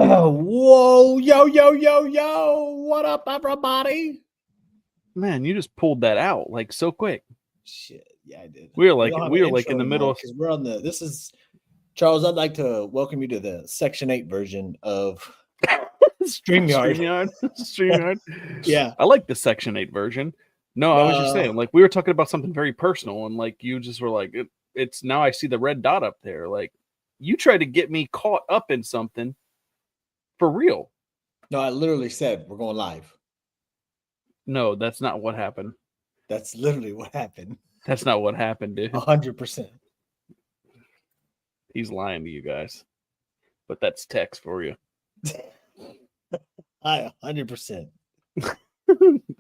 Whoa, yo. What up, everybody? Man, you just pulled that out like so quick. Shit, yeah, I did. We were We like don't have we an were like intro in the anymore middle. because we're on the. This is Charles. I'd like to welcome you to the Section 8 version of StreamYard. StreamYard. Yeah. I like the Section 8 version. No, I was just saying, like we were talking about something very personal, and like you just were like, it's now I see the red dot up there. Like you tried to get me caught up in something for real. No, I literally said we're going live. No, that's not what happened. That's literally what happened. That's not what happened, dude. 100%. He's lying to you guys. But that's Tex for you. I 100%.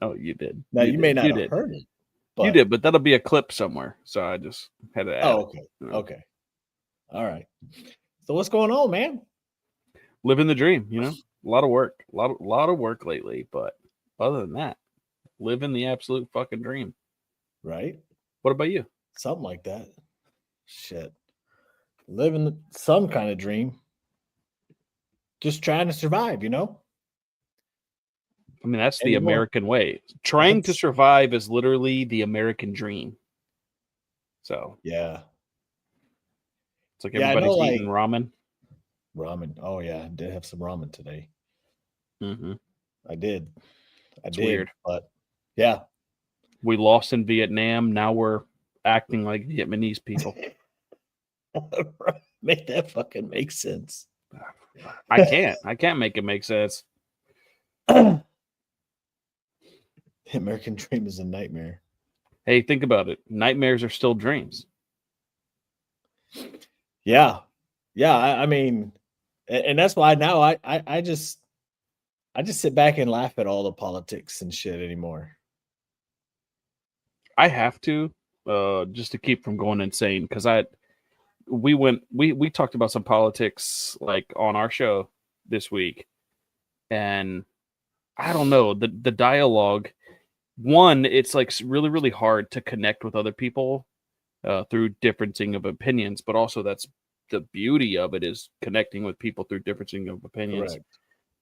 Oh, you did. Now you may not have heard it. But... You did, but that'll be a clip somewhere. So I just had to add. Oh, okay. Okay. All right. So what's going on, man? Living the dream, you know. A lot of work. A lot of work lately, but other than that, living the absolute fucking dream. Right? What about you? Something like that. Shit. Living some kind of dream. Just trying to survive, you know? I mean, that's the American way. Trying to survive is literally the American dream. So, yeah. It's like everybody's eating ramen. Ramen. Oh, yeah. I did have some ramen today. Mm-hmm. I did. It's weird. But, yeah. We lost in Vietnam. Now we're acting like Vietnamese people. Make that fucking make sense. I can't make it make sense. American dream is a nightmare. Hey, think about it. Nightmares are still dreams. Yeah. Yeah. I mean, and that's why now I just sit back and laugh at all the politics and shit anymore. I have to, just to keep from going insane, because we talked about some politics like on our show this week, and I don't know, the dialogue. One, it's like really, really hard to connect with other people through differencing of opinions, but also that's the beauty of it, is connecting with people through differencing of opinions. Correct.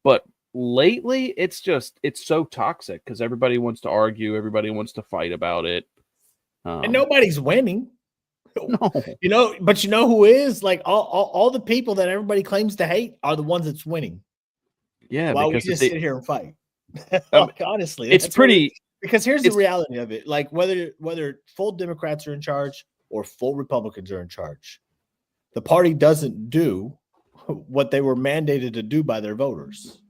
But lately, it's so toxic because everybody wants to argue, everybody wants to fight about it, and nobody's winning. No, but you know who is? Like all the people that everybody claims to hate are the ones that's winning. Yeah, while we just sit here and fight. Like, honestly, it's pretty. Because here's the reality of it: like whether full Democrats are in charge or full Republicans are in charge, the party doesn't do what they were mandated to do by their voters.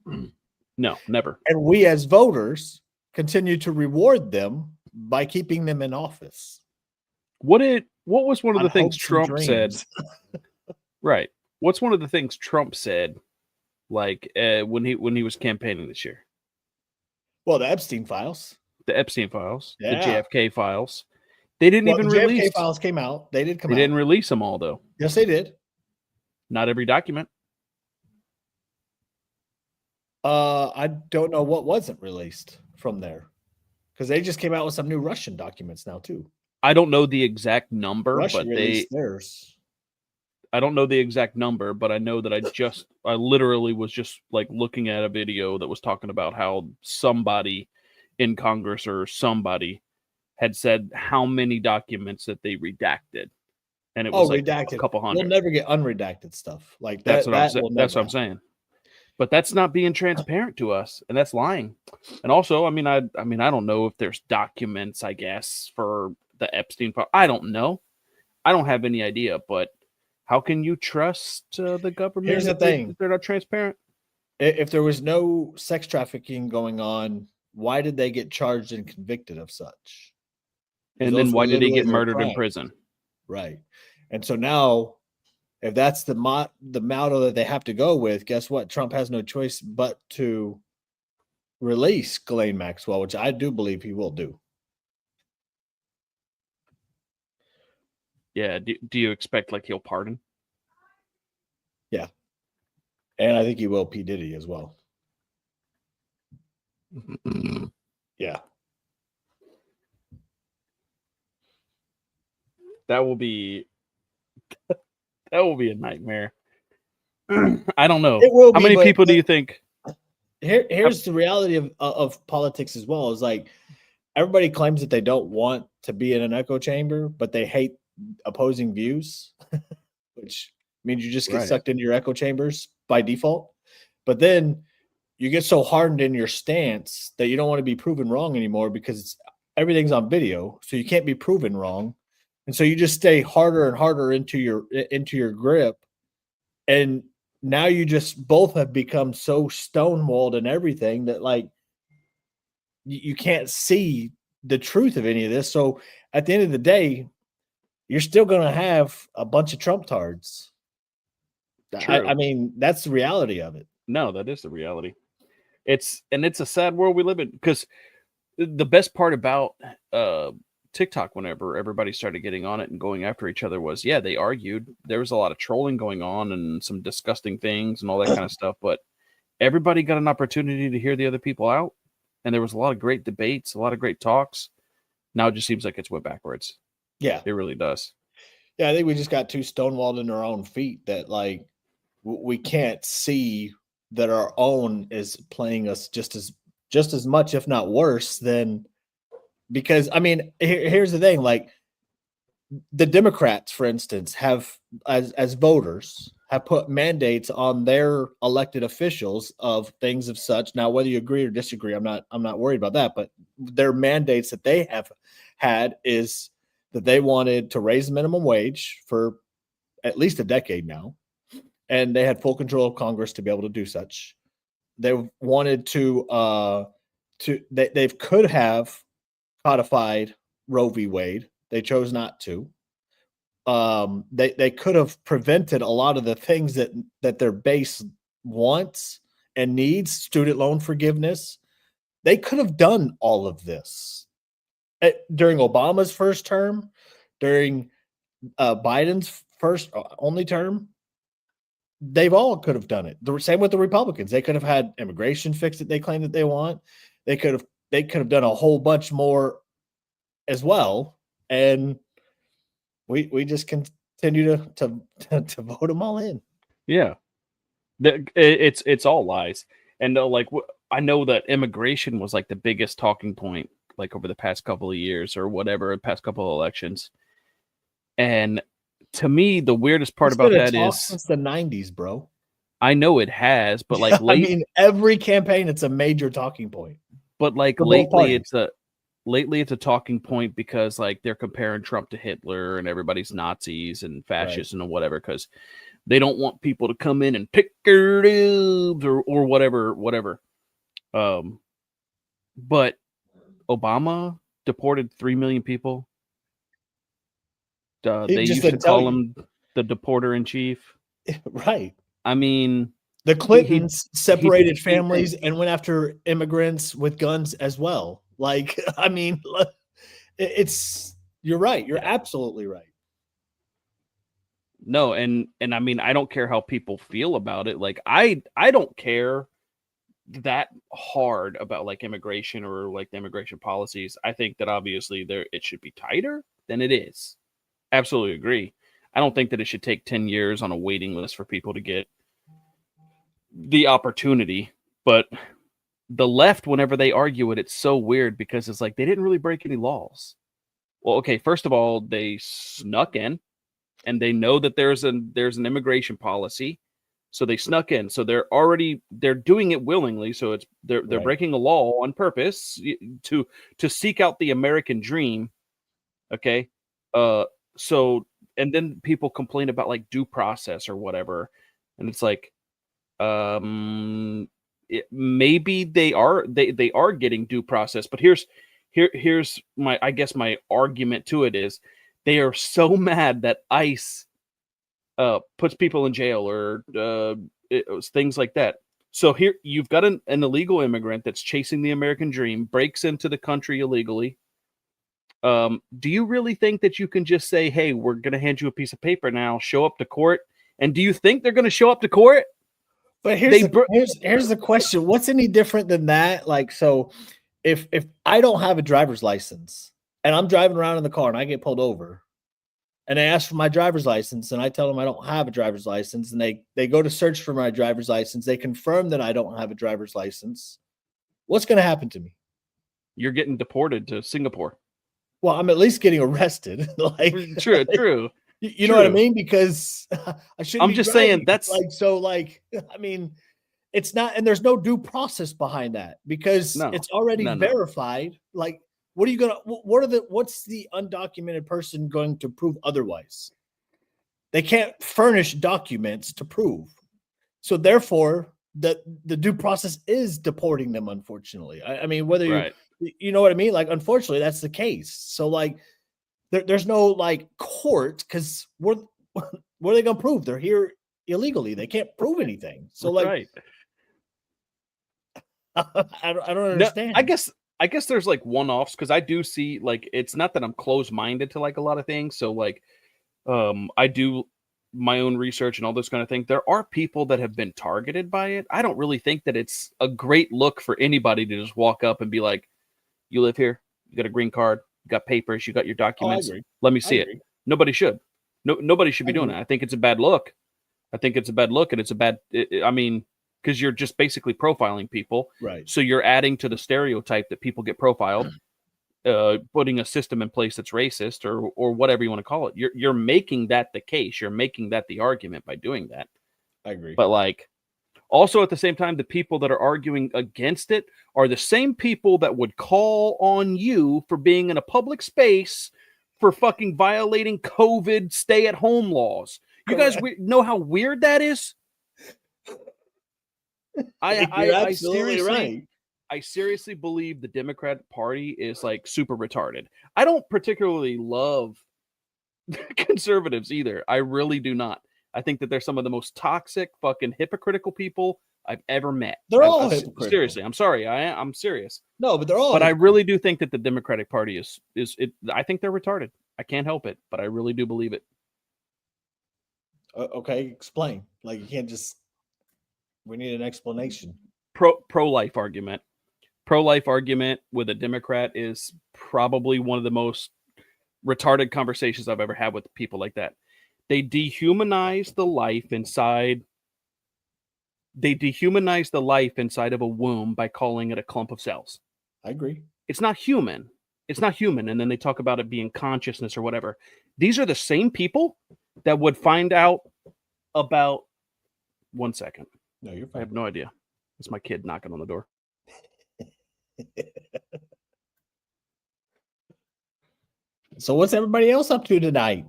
No, never. And we as voters continue to reward them by keeping them in office. What was one of the things Trump said? Right. What's one of the things Trump said, like when he was campaigning this year? Well, the Epstein files. The Epstein files. Yeah. The JFK files. They didn't even release. The JFK files came out. They did come out. They didn't release them all, though. Yes, they did. Not every document. I don't know what wasn't released from there, because they just came out with some new Russian documents now too. I don't know the exact number, Russia but released theirs. I don't know the exact number, but I know that I literally was just like looking at a video that was talking about how somebody in Congress or somebody had said how many documents that they redacted, and it was like redacted. A couple hundred. We'll never get unredacted stuff like that. That's what I'm saying. That's what I'm saying. But that's not being transparent to us, and that's lying. And also, I mean, I don't know if there's documents, I guess, for the Epstein file. I don't know. I don't have any idea. But how can you trust the government? Here's the thing: they're not transparent. If there was no sex trafficking going on, why did they get charged and convicted of such? And then why did he get murdered in prison? Right. And so now, if that's the motto that they have to go with, guess what? Trump has no choice but to release Ghislaine Maxwell, which I do believe he will do. Yeah. Do you expect like he'll pardon? Yeah. And I think he will P. Diddy as well. Yeah. That will be a nightmare. I don't know. It will How be, many but people do you think? here's the reality of politics as well. Is like everybody claims that they don't want to be in an echo chamber, but they hate opposing views, which means you just get Right. sucked into your echo chambers by default. But then you get so hardened in your stance that you don't want to be proven wrong anymore because everything's on video, so you can't be proven wrong, and so you just stay harder and harder into your grip, and now you just both have become so stonewalled and everything that like you can't see the truth of any of this. So at the end of the day, you're still going to have a bunch of Trump tards. True. I mean, that's the reality of it. No, that is the reality. It's a sad world we live in, because the best part about TikTok, whenever everybody started getting on it and going after each other, was they argued. There was a lot of trolling going on and some disgusting things and all that kind of stuff, but everybody got an opportunity to hear the other people out, and there was a lot of great debates, a lot of great talks. Now it just seems like it's went backwards. Yeah. It really does. Yeah, I think we just got too stonewalled in our own feet that like we can't see that our own is playing us just as much, if not worse, than because I mean, here's the thing: like the Democrats, for instance, have as voters have put mandates on their elected officials of things of such. Now, whether you agree or disagree, I'm not worried about that. But their mandates that they have had is that they wanted to raise the minimum wage for at least a decade now, and they had full control of Congress to be able to do such. They wanted they could have codified Roe v. Wade. They chose not to. They could have prevented a lot of the things that their base wants and needs, student loan forgiveness. They could have done all of this during Obama's first term, during Biden's first only term. They've all could have done it. The same with the Republicans. They could have had immigration fixed that they claim that they want. They could have done a whole bunch more as well, and we just continue to vote them all in. Yeah, it's all lies, and I know that immigration was like the biggest talking point, like over the past couple of years or whatever, past couple of elections. And to me, the weirdest part about that is since the 90s, bro. I know it has, but like I mean, every campaign, it's a major talking point. But like lately, it's a talking point because like they're comparing Trump to Hitler and everybody's Nazis and fascists and whatever, because they don't want people to come in and pick their dubs or whatever. But Obama deported 3 million people. They used to call him the deporter in chief. Right. I mean, the Clintons separated families and went after immigrants with guns as well. Like, I mean, you're right. You're absolutely right. No, and I mean, I don't care how people feel about it. Like, I don't care that hard about like immigration or like the immigration policies. I think that obviously it should be tighter than it is. Absolutely agree. I don't think that it should take 10 years on a waiting list for people to get the opportunity. But the left, whenever they argue it, it's so weird because it's like they didn't really break any laws. Well, okay, first of all, they snuck in, and they know that there's an immigration policy, so they snuck in. So they're doing it willingly. So they're breaking a law on purpose to seek out the American dream. Okay, so, and then people complain about like due process or whatever, and it's like, maybe they are getting due process, but here's my argument to it is they are so mad that ICE puts people in jail or things like that. So here you've got an illegal immigrant that's chasing the American dream, breaks into the country illegally. Do you really think that you can just say, hey, we're going to hand you a piece of paper now, show up to court? And do you think they're going to show up to court? But here's the question. What's any different than that? Like, so if I don't have a driver's license and I'm driving around in the car and I get pulled over and they ask for my driver's license, and I tell them I don't have a driver's license, and they go to search for my driver's license. They confirm that I don't have a driver's license. What's going to happen to me? You're getting deported to Singapore. Well, I'm at least getting arrested. Like, True. You know what I mean? Because I shouldn't. I'm just saying that's like so. Like, I mean, it's not, and there's no due process behind that because it's already verified. Like, what are you gonna? What's the undocumented person going to prove otherwise? They can't furnish documents to prove. So therefore, the due process is deporting them. Unfortunately, I mean, whether you know what I mean. Like, unfortunately, that's the case. So like. There's no like court because what are they gonna prove? They're here illegally. They can't prove anything. So like, I don't understand. No, I guess there's like one-offs because I do see like it's not that I'm closed-minded to like a lot of things. So like, I do my own research and all this kind of thing. There are people that have been targeted by it. I don't really think that it's a great look for anybody to just walk up and be like, "You live here. You got a green card. You got papers, you got your documents. Let me see it." Nobody should. Nobody should be doing it. I think it's a bad look. And it's a bad. I mean, because you're just basically profiling people, right? So you're adding to the stereotype that people get profiled, putting a system in place that's racist or whatever you want to call it. You're making that the case. You're making that the argument by doing that. I agree. But like. Also, at the same time, the people that are arguing against it are the same people that would call on you for being in a public space for fucking violating COVID stay-at-home laws. You guys know how weird that is? I seriously believe the Democratic Party is like super retarded. I don't particularly love conservatives either. I really do not. I think that they're some of the most toxic, fucking hypocritical people I've ever met. They're all hypocritical. Seriously, I'm sorry. I'm serious. No, but they're all. But I really do think that the Democratic Party is it. I think they're retarded. I can't help it, but I really do believe it. Okay, explain. Like, you can't just. We need an explanation. Pro-life argument. Pro-life argument with a Democrat is probably one of the most retarded conversations I've ever had with people like that. They dehumanize the life inside. They dehumanize the life inside of a womb by calling it a clump of cells. I agree. It's not human. It's not human. And then they talk about it being consciousness or whatever. These are the same people that would find out about. 1 second. No, you're fine. I have no idea. It's my kid knocking on the door. So what's everybody else up to tonight?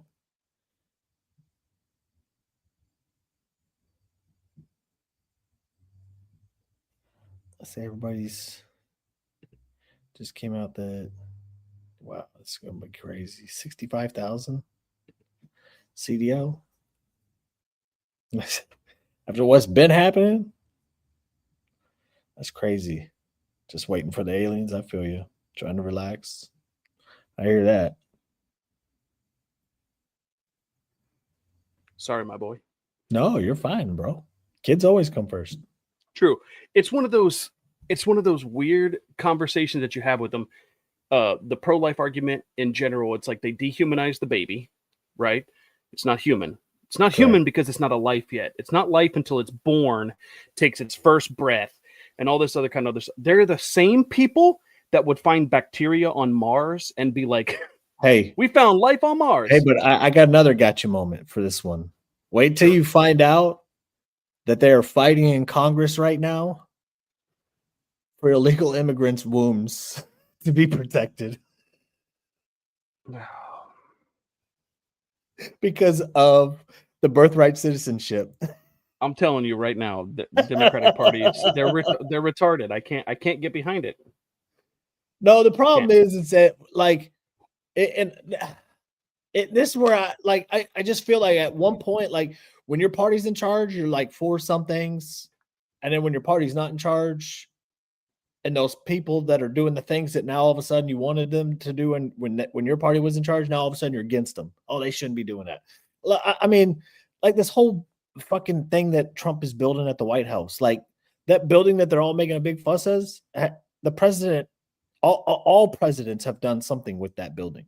Let's say everybody's just came out that, wow, it's going to be crazy. 65,000 CDO. After what's been happening, that's crazy. Just waiting for the aliens. I feel you. Trying to relax. I hear that. Sorry, my boy. No, you're fine, bro. Kids always come first. True. It's one of those weird conversations that you have with them. The pro-life argument in general, it's like they dehumanize the baby, right? It's not human. It's not human because it's not a life yet. It's not life until it's born, takes its first breath, and all this other kind of other stuff. They're the same people that would find bacteria on Mars and be like, hey, we found life on Mars. Hey, but I got another gotcha moment for this one. Wait till you find out that they are fighting in Congress right now for illegal immigrants' wombs to be protected. Because of the birthright citizenship. I'm telling you right now, the Democratic Party they're retarded. I can't get behind it. No, the problem is that like this is where I just feel like at one point, like when your party's in charge, you're like for some things, and then when your party's not in charge, and those people that are doing the things that now all of a sudden you wanted them to do, and when your party was in charge, now all of a sudden you're against them. Oh, they shouldn't be doing that. I mean, like this whole fucking thing that Trump is building at the White House, like that building that they're all making a big fuss as. The president, all presidents have done something with that building.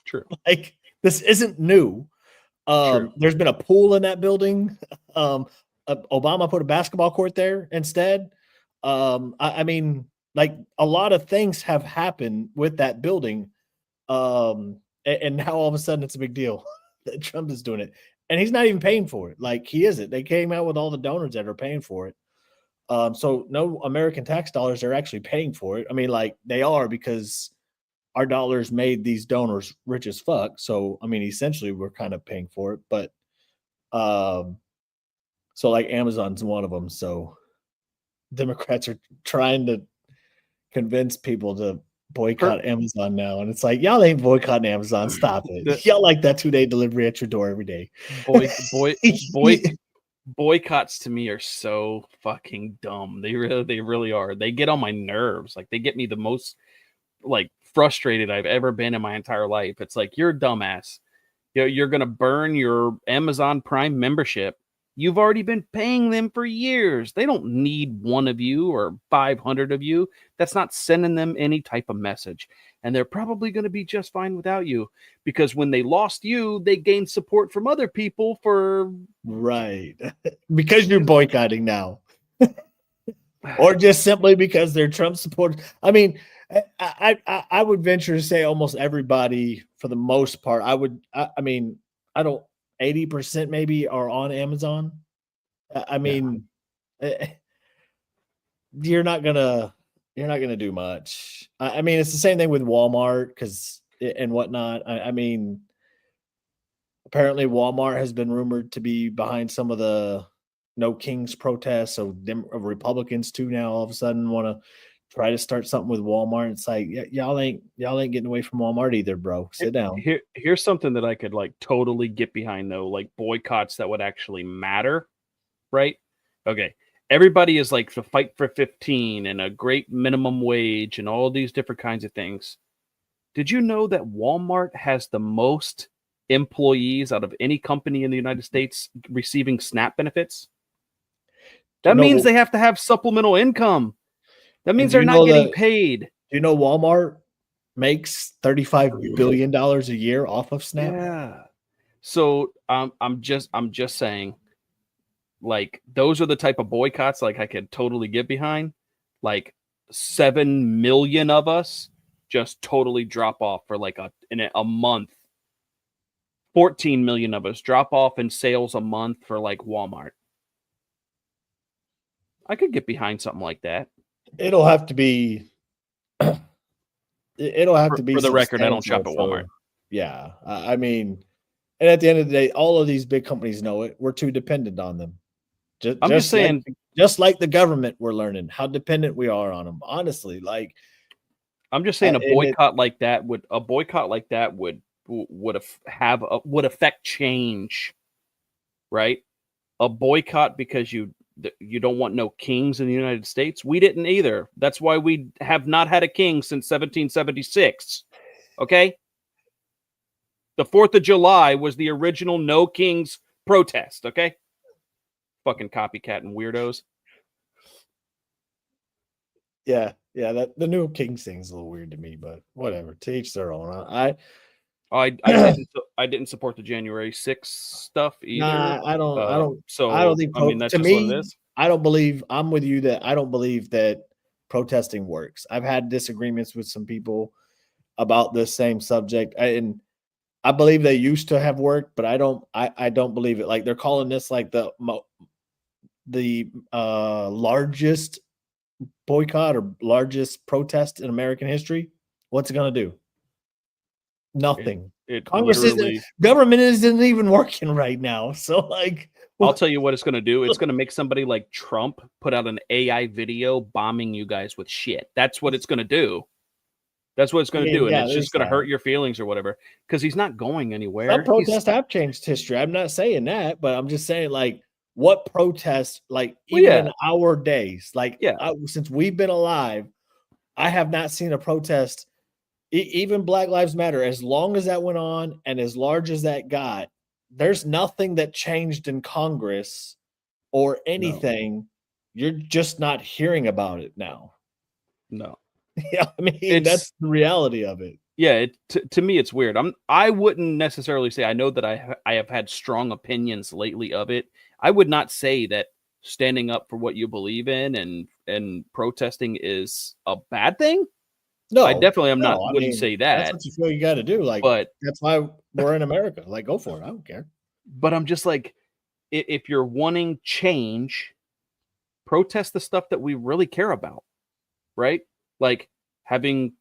True. Like This isn't new. True. There's been a pool in that building. Obama put a basketball court there instead. I mean, like a lot of things have happened with that building. And now all of a sudden it's a big deal that Trump is doing it. And he's not even paying for it. Like he isn't. They came out with all the donors that are paying for it. So no American tax dollars are actually paying for it. I mean, like they are because our dollars made these donors rich as fuck. So I mean, essentially we're kind of paying for it. But so like Amazon's one of them. So Democrats are trying to convince people to boycott Amazon now, and it's like y'all ain't boycotting Amazon. Stop it. Y'all like that 2-day delivery at your door every day. Boycotts to me are so fucking dumb. They really are. They get on my nerves. Like they get me the most like frustrated I've ever been in my entire life. It's like you're a dumbass. You're gonna burn your Amazon Prime membership. You've already been paying them for years. They don't need one of you or 500 of you. That's not sending them any type of message. And they're probably going to be just fine without you because when they lost you, they gained support from other people for... Right. Because you're boycotting now. Or just simply because they're Trump supporters. I mean, I would venture to say almost everybody, for the most part, I mean, I don't... 80% maybe are on Amazon. I mean, you're not gonna do much. I mean, it's the same thing with Walmart and whatnot. I mean, apparently Walmart has been rumored to be behind some of the No Kings protests. So Republicans too now all of a sudden want to try to start something with Walmart. It's like y'all ain't getting away from Walmart either, bro. Sit down. Here's something that I could like totally get behind though, like boycotts that would actually matter, right? Okay. Everybody is like the fight for 15 and a great minimum wage and all these different kinds of things. Did you know that Walmart has the most employees out of any company in the United States receiving SNAP benefits? That means they have to have supplemental income. That means they're not getting paid. Do you know Walmart makes $35 billion a year off of SNAP? Yeah. So I'm just saying, like, those are the type of boycotts like I could totally get behind. Like 7 million of us just totally drop off for like in a month. 14 million of us drop off in sales a month for like Walmart. I could get behind something like that. It'll have to be for the record, I don't shop at Walmart. Yeah. I mean, and at the end of the day, all of these big companies know it. We're too dependent on them. I'm just saying, just like the government, we're learning how dependent we are on them. Honestly, like I'm just saying, a boycott like that would affect change, right? A boycott because you don't want no kings in the United States. We didn't either. That's why we have not had a king since 1776. Okay? The 4th of July was the original no kings protest, okay? Fucking copycat and weirdos. Yeah, that the new king thing's a little weird to me, but whatever. To each their own. I didn't support the January 6th stuff either. Nah, I don't. So I don't think. I mean, that's to just me, what it is. I don't believe. I'm with you that I don't believe that protesting works. I've had disagreements with some people about this same subject, and I believe they used to have worked, but I don't. I don't believe it. Like they're calling this like the largest boycott or largest protest in American history. What's it gonna do? Nothing. Congress government isn't even working right now. So like, I'll tell you what it's going to do. It's going to make somebody like Trump put out an AI video bombing you guys with shit. That's what it's going to do. That's what it's going to do. And it's just going to hurt your feelings or whatever, because he's not going anywhere. Some protests have changed history. I'm not saying that, but I'm just saying like what protests, like even in our days, like since we've been alive, I have not seen a protest. Even Black Lives Matter, as long as that went on and as large as that got, there's nothing that changed in Congress or anything. No. You're just not hearing about it now. No. Yeah, I mean, that's the reality of it. Yeah, to me it's weird. I wouldn't necessarily say I know that I have had strong opinions lately of it. I would not say that standing up for what you believe in and protesting is a bad thing. I No, definitely am not no. I wouldn't mean, say that's that, what you feel you got to do. Like but that's why we're in America. Like, go for it. I don't care. I'm just like if you're wanting change, protest the stuff that we really care about, right? Like having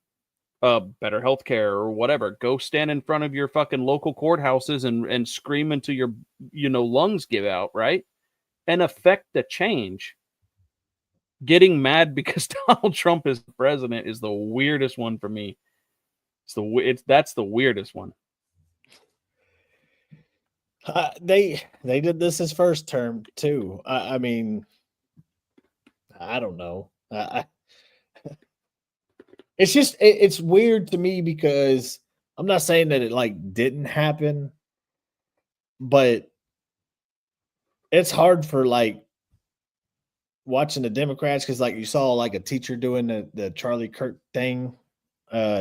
better healthcare or whatever. Go stand in front of your fucking local courthouses and scream until your lungs give out, right? And affect the change. Getting mad because Donald Trump is president is the weirdest one for me. That's the weirdest one. They did this his first term too. I mean, I don't know. It's just it's weird to me because I'm not saying that it like didn't happen, but it's hard for like watching the Democrats because like you saw like a teacher doing the Charlie Kirk thing.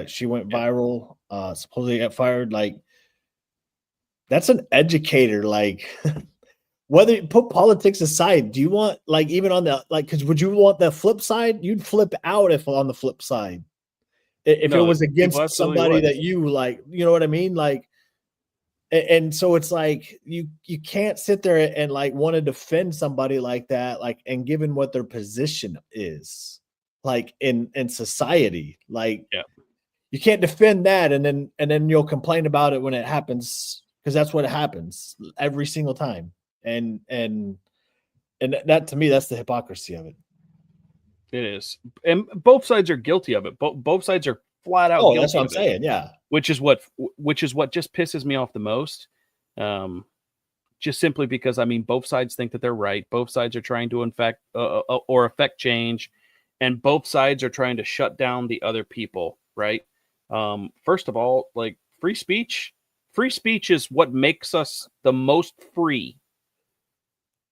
She went Yeah. viral, supposedly got fired. Like that's an educator, like whether you put politics aside, do you want like even on the like because would you want the flip side? You'd flip out if on the flip side. If it No, was people against absolutely somebody would. that you like, you know what I mean? Like and so it's like you can't sit there and like want to defend somebody like that, like and given what their position is like in society, like Yeah. you can't defend that and then you'll complain about it when it happens because that's what happens every single time. And that to me, that's the hypocrisy of it. It is. And both sides are guilty of it. Both sides are flat out Oh, that's what guilty I'm of it. saying. Yeah. Which is what just pisses me off the most. Just simply because I mean both sides think that they're right. Both sides are trying to affect change, and both sides are trying to shut down the other people. Right. First of all, like free speech. Free speech is what makes us the most free.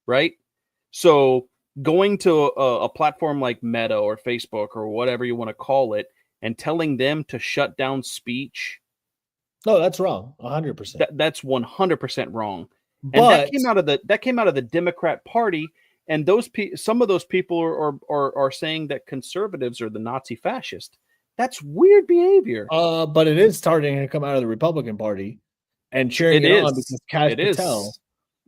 Right. So going to a platform like Meta or Facebook or whatever you want to call it, and telling them to shut down speech, No, that's wrong. 100%. that's 100% wrong. And But that came out of the Democrat Party, and some of those people are saying that conservatives are the Nazi fascist. That's weird behavior. but it is starting to come out of the Republican Party and cheering It it on is. because Kash It Patel is.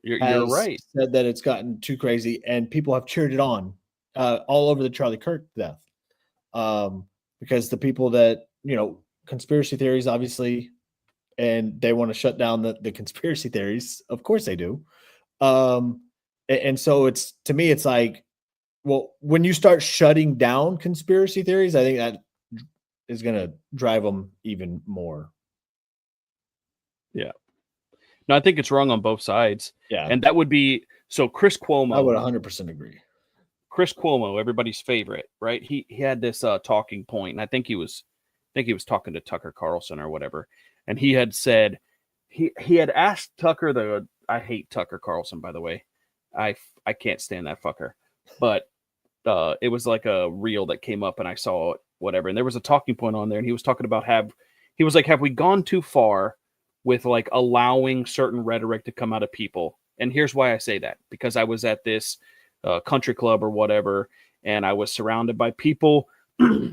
You're has right. said that it's gotten too crazy and people have cheered it on all over the Charlie Kirk death. Because the people that, conspiracy theories, obviously, and they want to shut down the conspiracy theories. Of course they do. And so it's to me, it's like, well, when you start shutting down conspiracy theories, I think that is going to drive them even more. Yeah. No, I think it's wrong on both sides. Yeah. And that would be so Chris Cuomo. I would 100% agree. Chris Cuomo, everybody's favorite, right? He had this talking point, and I think he was talking to Tucker Carlson or whatever, and he had said he had asked Tucker I hate Tucker Carlson, by the way. I can't stand that fucker. But it was like a reel that came up and I saw it, whatever, and there was a talking point on there, and he was talking about have we gone too far with like allowing certain rhetoric to come out of people? And here's why I say that, because I was at this country club or whatever, and I was surrounded by people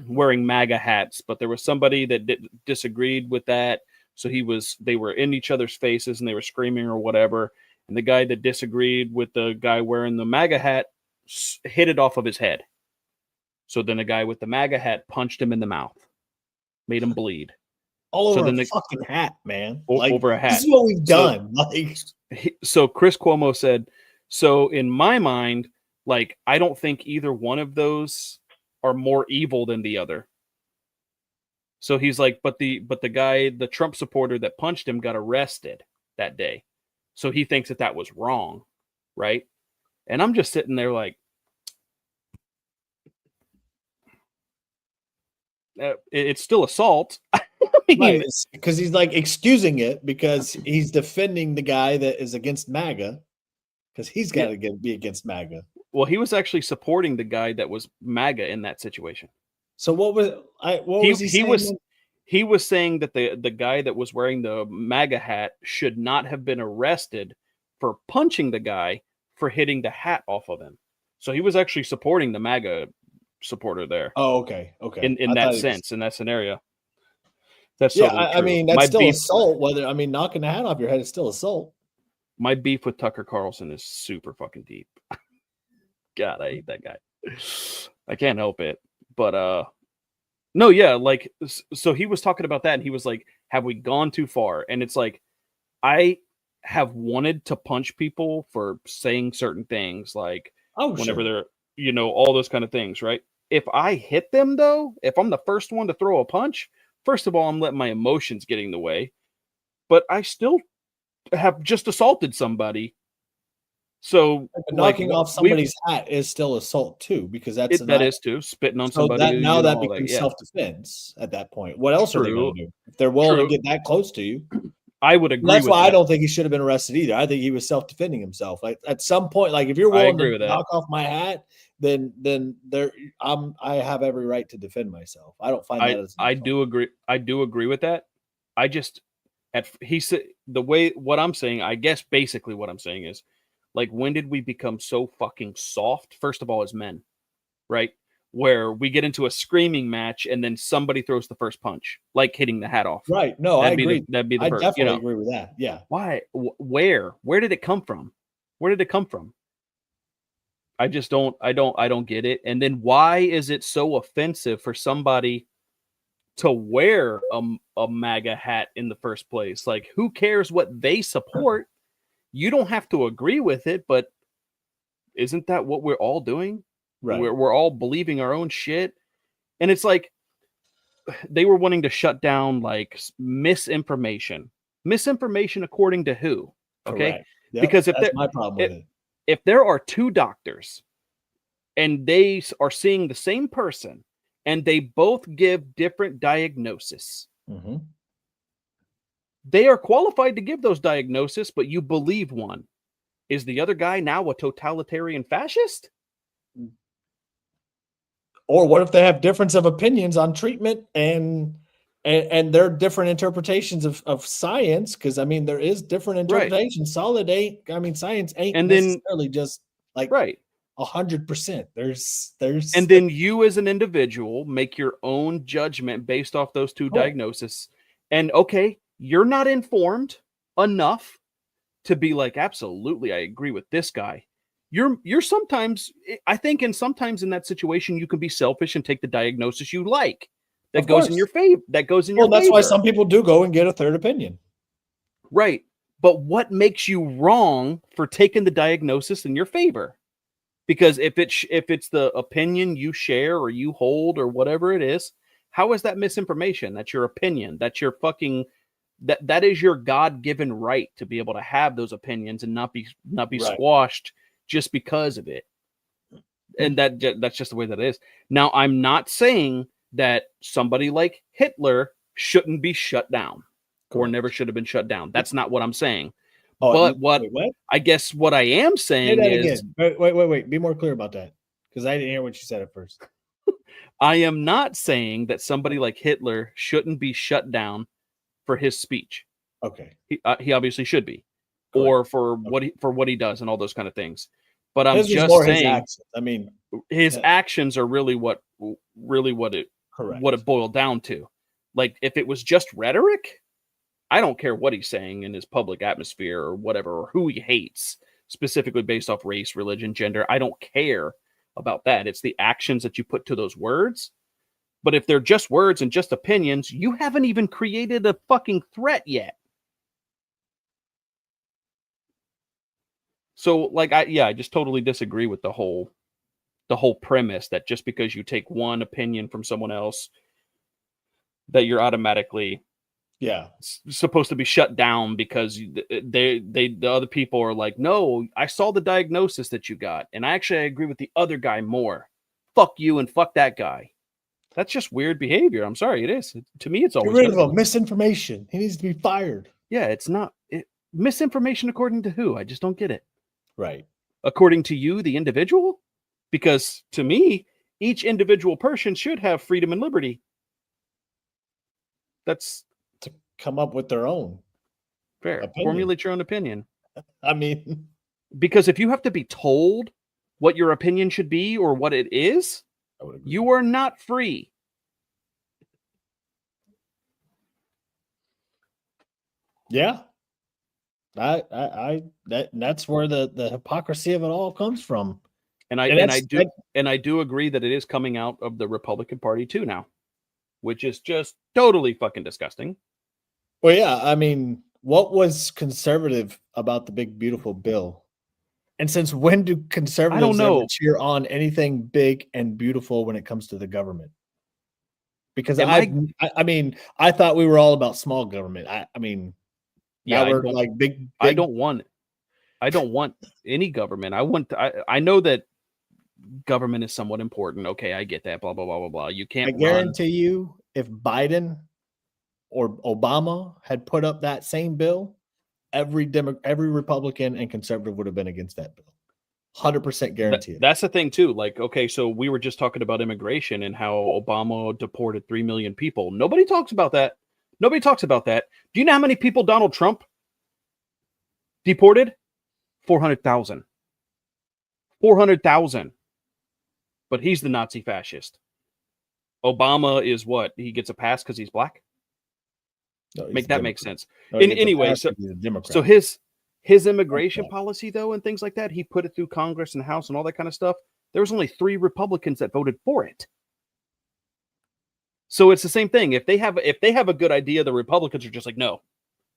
wearing MAGA hats, but there was somebody that disagreed with that. So they were in each other's faces and they were screaming or whatever. And the guy that disagreed with the guy wearing the MAGA hat hit it off of his head. So then the guy with the MAGA hat punched him in the mouth, made him bleed. All over a fucking hat, man. Like, over a hat. This is what we've done. So Chris Cuomo said, so in my mind, like, I don't think either one of those are more evil than the other. So he's like, but the guy, the Trump supporter that punched him got arrested that day. So he thinks that was wrong, right? And I'm just sitting there like, it's still assault. Right, because he's like excusing it because he's defending the guy that is against MAGA because he's got to be against MAGA. Well, he was actually supporting the guy that was MAGA in that situation. So what was he saying? he was saying that the guy that was wearing the MAGA hat should not have been arrested for punching the guy for hitting the hat off of him. So he was actually supporting the MAGA supporter there. Oh, okay. In that sense, in that scenario. That's Yeah, totally I true. mean, that's My still beef, assault. Knocking the hat off your head is still assault. my beef with Tucker Carlson is super fucking deep. God, I hate that guy. I can't help it. But no, yeah, like so he was talking about that and he was like, have we gone too far? And it's like, I have wanted to punch people for saying certain things, like whenever they're, all those kind of things, right? If I hit them though, if I'm the first one to throw a punch, first of all, I'm letting my emotions get in the way, but I still have just assaulted somebody. So knocking off somebody's hat is still assault too, because that is too spitting on somebody. That now that becomes self-defense at that point. What else are they going to do if they're willing to get that close to you? I would agree. That's why I don't think he should have been arrested either. I think he was self-defending himself. Like at some point, like if you're willing to knock off my hat, then I have every right to defend myself. I don't find that as I do agree. I do agree with that. I just he said what I'm saying. I guess basically what I'm saying is, like, when did we become so fucking soft? First of all, as men, right? Where we get into a screaming match and then somebody throws the first punch, like hitting the hat off. Right. No, I agree. That'd be the I first. Definitely agree with that. Yeah. Why? Where? Where did it come from? Where did it come from? I just don't. I don't get it. And then why is it so offensive for somebody to wear a MAGA hat in the first place? Like, who cares what they support? You don't have to agree with it, but isn't that what we're all doing? Right. We're all believing our own shit. And it's like they were wanting to shut down like misinformation. Misinformation according to who? Okay. Yep, because that's my problem with it. If there are two doctors and they are seeing the same person and they both give different diagnoses, they are qualified to give those diagnoses, but you believe one. Is the other guy now a totalitarian fascist? Or what if they have difference of opinions on treatment and their different interpretations of science? Because I mean, there is different interpretations. Right. Science ain't necessarily just like 100%. There's and then you as an individual make your own judgment based off those two diagnoses. And okay, you're not informed enough to be like, absolutely, I agree with this guy. You're sometimes, I think, sometimes in that situation, you can be selfish and take the diagnosis you like. That goes in your favor. That goes in your favor. Well, that's why some people do go and get a third opinion. Right. But what makes you wrong for taking the diagnosis in your favor? Because if it's the opinion you share or you hold or whatever it is, how is that misinformation? That's your opinion. That's your fucking that is your God-given right to be able to have those opinions and not be squashed just because of it. And that's just the way that it is. Now, I'm not saying that somebody like Hitler shouldn't be shut down or never should have been shut down. That's not what I'm saying. But what I guess what I am saying is again. Wait. Be more clear about that, because I didn't hear what you said at first. I am not saying that somebody like Hitler shouldn't be shut down for his speech. Okay. He obviously should be. Correct. Or for what he does and all those kind of things. But I'm just saying, his actions are really what it boiled down to. Like, if it was just rhetoric, I don't care what he's saying in his public atmosphere or whatever, or who he hates, specifically based off race, religion, gender. I don't care about that. It's the actions that you put to those words. But if they're just words and just opinions, you haven't even created a fucking threat yet. So, like, I just totally disagree with the whole premise that just because you take one opinion from someone else, that you're automatically supposed to be shut down because the other people are like, no, I saw the diagnosis that you got, and I agree with the other guy more. Fuck you and fuck that guy. That's just weird behavior. I'm sorry, it is. To me, it's always get rid of him. Misinformation. He needs to be fired. Yeah, it's not misinformation according to who? I just don't get it. Right. According to you, the individual? Because to me, each individual person should have freedom and liberty. That's to come up with their own fair. opinion. Formulate your own opinion. I mean, Because if you have to be told what your opinion should be or what it is, I would agree. you are not free. Yeah. That's where the hypocrisy of it all comes from. And I do agree that it is coming out of the Republican Party too now, which is just totally fucking disgusting. Well, yeah, I mean, what was conservative about the big beautiful bill? And since when do conservatives ever know. cheer on anything big and beautiful when it comes to the government? Because Am I mean, I thought we were all about small government. I mean, Yeah, now we're like big. I don't want any government. I know that government is somewhat important. Okay, I get that. Blah blah blah blah blah. You can't. I guarantee you, if Biden or Obama had put up that same bill, every Republican and conservative would have been against that bill. 100% guarantee it. That's the thing too. Like, okay, so we were just talking about immigration and how Obama deported 3 million people. Nobody talks about that. Nobody talks about that. Do you know how many people Donald Trump deported? 400,000. 400,000. But he's the Nazi fascist. Obama is what? He gets a pass because he's black? No, Make that make sense. No, Anyway, so his immigration policy, though, and things like that, he put it through Congress and House and all that kind of stuff. There was only 3 Republicans that voted for it. So it's the same thing. If they have a good idea, the Republicans are just like, no,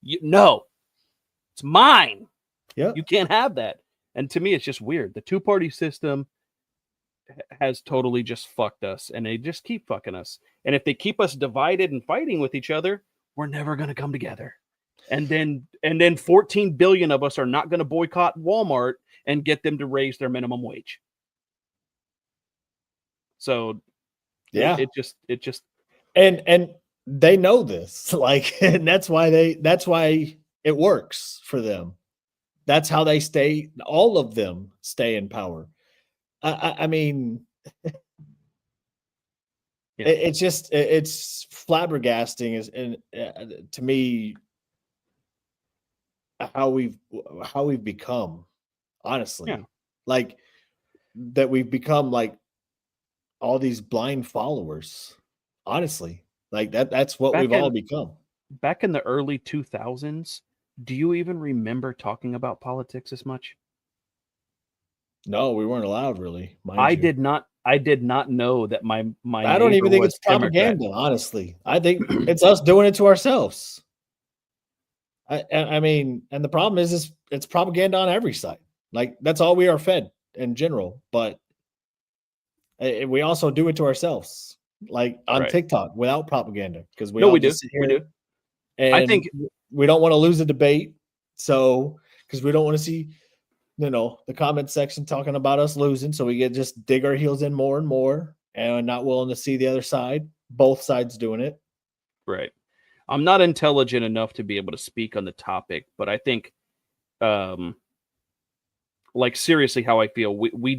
it's mine. Yeah, you can't have that. And to me, it's just weird. The 2-party system has totally just fucked us, and they just keep fucking us. And if they keep us divided and fighting with each other, we're never going to come together. And then 14 billion of us are not going to boycott Walmart and get them to raise their minimum wage. So yeah, it just and they know this, like, and that's why it works for them. That's how they stay. All of them stay in power. I mean, yeah. it's flabbergasting, and to me, how we've become, honestly, like that we've become like all these blind followers. Honestly, like that's what we've all become. Back in the early 2000s, do you even remember talking about politics as much? No, we weren't allowed, really. I did not know that my I don't even think it's propaganda, Democrat. honestly. I think it's us doing it to ourselves. I mean, and the problem is it's propaganda on every side. Like, that's all we are fed in general. But we also do it to ourselves, like on TikTok, without propaganda, because we do. And I think we don't want to lose a debate, so because we don't want to see, the comment section talking about us losing, so we get just dig our heels in more and more, and not willing to see the other side. Both sides doing it. Right. I'm not intelligent enough to be able to speak on the topic, but I think, like, seriously, how I feel, we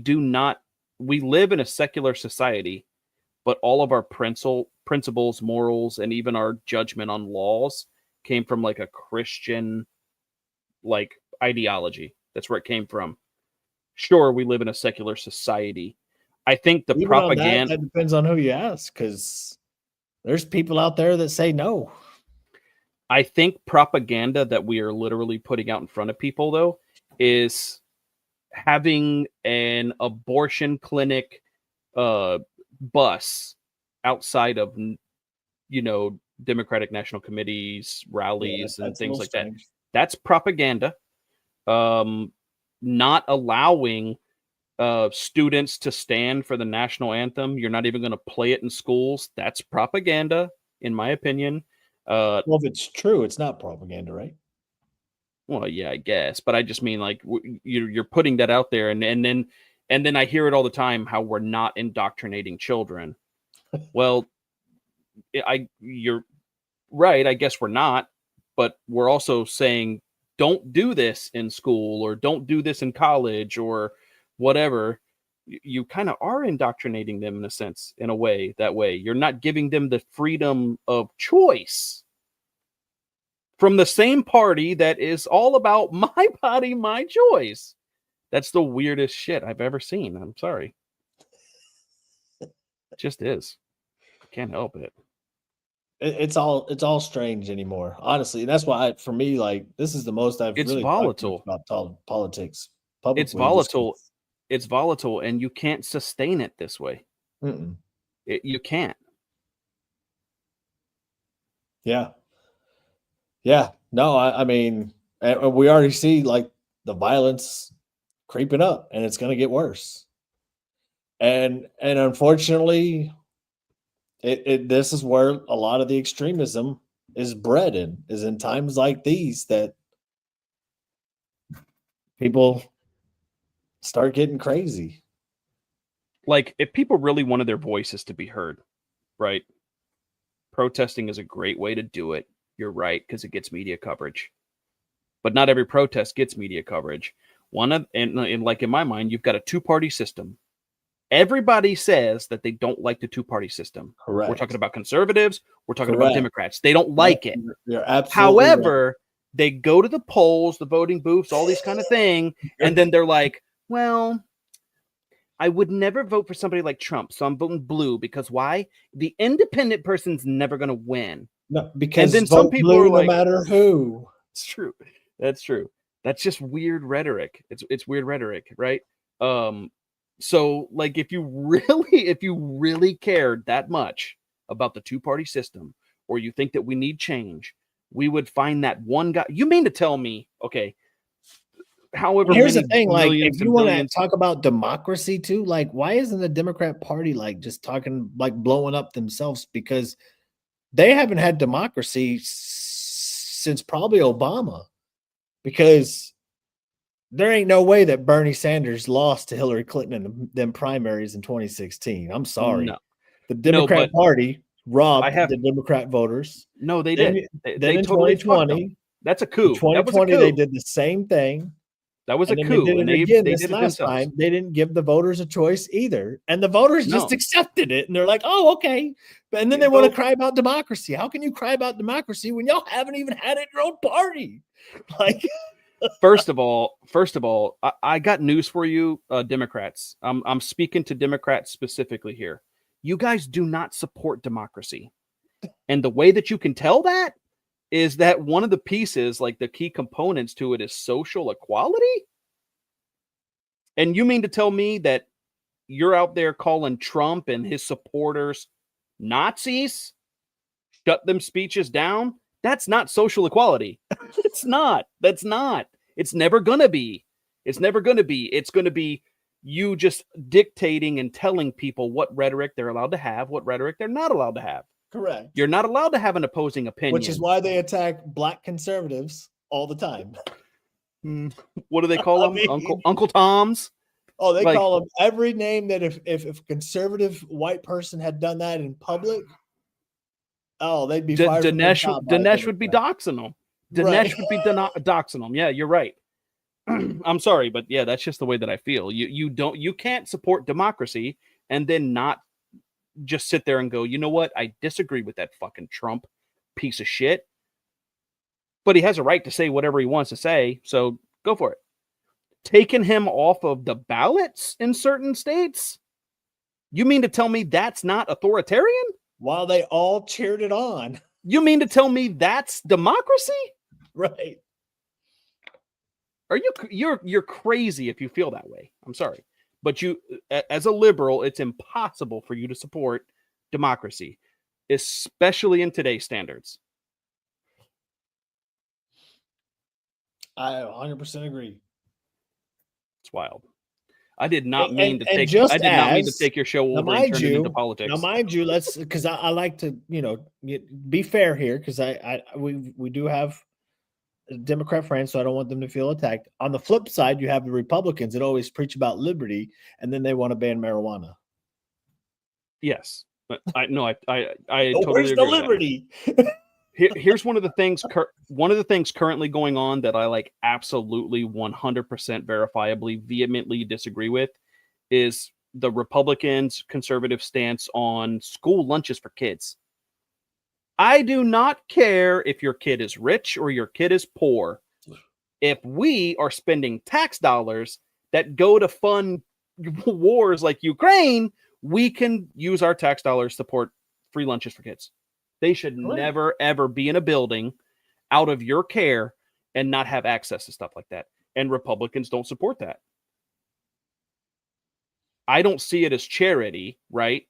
live in a secular society, but all of our principles, morals, and even our judgment on laws came from like a Christian, like, ideology. That's where it came from. Sure, we live in a secular society. I think the propaganda that depends on who you ask, because there's people out there that say no. I think propaganda that we are literally putting out in front of people, though, is having an abortion clinic bus outside of, Democratic National Committees, rallies, and things like that. That's propaganda. Not allowing students to stand for the national anthem. You're not even going to play it in schools. That's propaganda, in my opinion. Well, if it's true, it's not propaganda, right? Well, yeah, I guess, but I just mean, like, you're putting that out there, and then I hear it all the time how we're not indoctrinating children. Well, you're right. I guess we're not, but we're also saying don't do this in school or don't do this in college or whatever. You kind of are indoctrinating them in a sense, in a way. That way, you're not giving them the freedom of choice. from the same party that is all about my body, my choice. That's the weirdest shit I've ever seen. I'm sorry. It just is. I can't help it. It's all strange anymore, honestly. And that's why, for me, like, this is the most I've It's really talked much volatile. about politics It's publicly. volatile. It's volatile, and you can't sustain it this way. Mm-mm. You can't. Yeah. Yeah. No, I mean, and we already see like the violence creeping up, and it's going to get worse. And unfortunately, this is where a lot of the extremism is bred in, is in times like these that people start getting crazy. Like, if people really wanted their voices to be heard, right? Protesting is a great way to do it. You're right, because it gets media coverage. But not every protest gets media coverage. And like in my mind, you've got a two-party system. Everybody says that they don't like the two-party system. Correct. We're talking about conservatives. We're talking Correct. about Democrats. They don't like it. You're absolutely However, right. they go to the polls, the voting booths, all these kind of thing, and then they're like, well, I would never vote for somebody like Trump, so I'm voting blue because why? The independent person's never going to win. No, because then some people are like, no matter who. It's true. That's true. That's just weird rhetoric. It's weird rhetoric, right? So like if you really cared that much about the two-party system, or you think that we need change, we would find that one guy. You mean to tell me, okay, however here's many the thing, like, if you want to to talk about democracy too, like, why isn't the Democrat Party like just talking, like, blowing up themselves? Because they haven't had democracy since probably Obama, because there ain't no way that Bernie Sanders lost to Hillary Clinton in them primaries in 2016. I'm sorry. No. The Democrat Party robbed the Democrat voters. No, they did. Then in totally 2020, that's a coup. 2020, they did the same thing. That was a coup. They did it again this last time. They didn't give the voters a choice either. And the voters just accepted it. And they're like, oh, okay. And then they want to cry about democracy. How can you cry about democracy when y'all haven't even had it in your own party? Like, First of all, I got news for you, Democrats. I'm speaking to Democrats specifically here. You guys do not support democracy. And the way that you can tell that is that one of the pieces, like the key components to it, is social equality. And you mean to tell me that you're out there calling Trump and his supporters Nazis? Shut them speeches down? That's not social equality. It's not. That's not. It's never going to be. It's never going to be. It's going to be you just dictating and telling people what rhetoric they're allowed to have, what rhetoric they're not allowed to have. Correct. You're not allowed to have an opposing opinion. Which is why they attack black conservatives all the time. What do they call them? Uncle Toms? Oh, they call them every name that if a conservative white person had done that in public, oh, they'd be fired. Dinesh would be doxing them. Dinesh would be doxing them. Yeah, you're right. I'm sorry, but yeah, that's just the way that I feel. You can't support democracy and then not just sit there and go, you know what? I disagree with that fucking Trump piece of shit, but he has a right to say whatever he wants to say. So go for it. Taking him off of the ballots in certain states. You mean to tell me that's not authoritarian? While they all cheered it on. You mean to tell me that's democracy? Right. Are you're crazy if you feel that way. I'm sorry. But you, as a liberal, it's impossible for you to support democracy, especially in today's standards. I 100% agree. It's wild. I did not mean to take. I did not mean to take your show over and turn it into politics. Now, mind you, let's, because I like to, be fair here, because we do have Democrat friends, so I don't want them to feel attacked. On the flip side, you have the Republicans that always preach about liberty, and then they want to ban marijuana. Yes, but I totally where's agree the liberty? Here's one of the things. One of the things currently going on that I absolutely 100% verifiably, vehemently disagree with is the Republicans' conservative stance on school lunches for kids. I do not care if your kid is rich or your kid is poor. If we are spending tax dollars that go to fund wars like Ukraine, we can use our tax dollars to support free lunches for kids. They should never, ever be in a building out of your care and not have access to stuff like that. And Republicans don't support that. I don't see it as charity, right?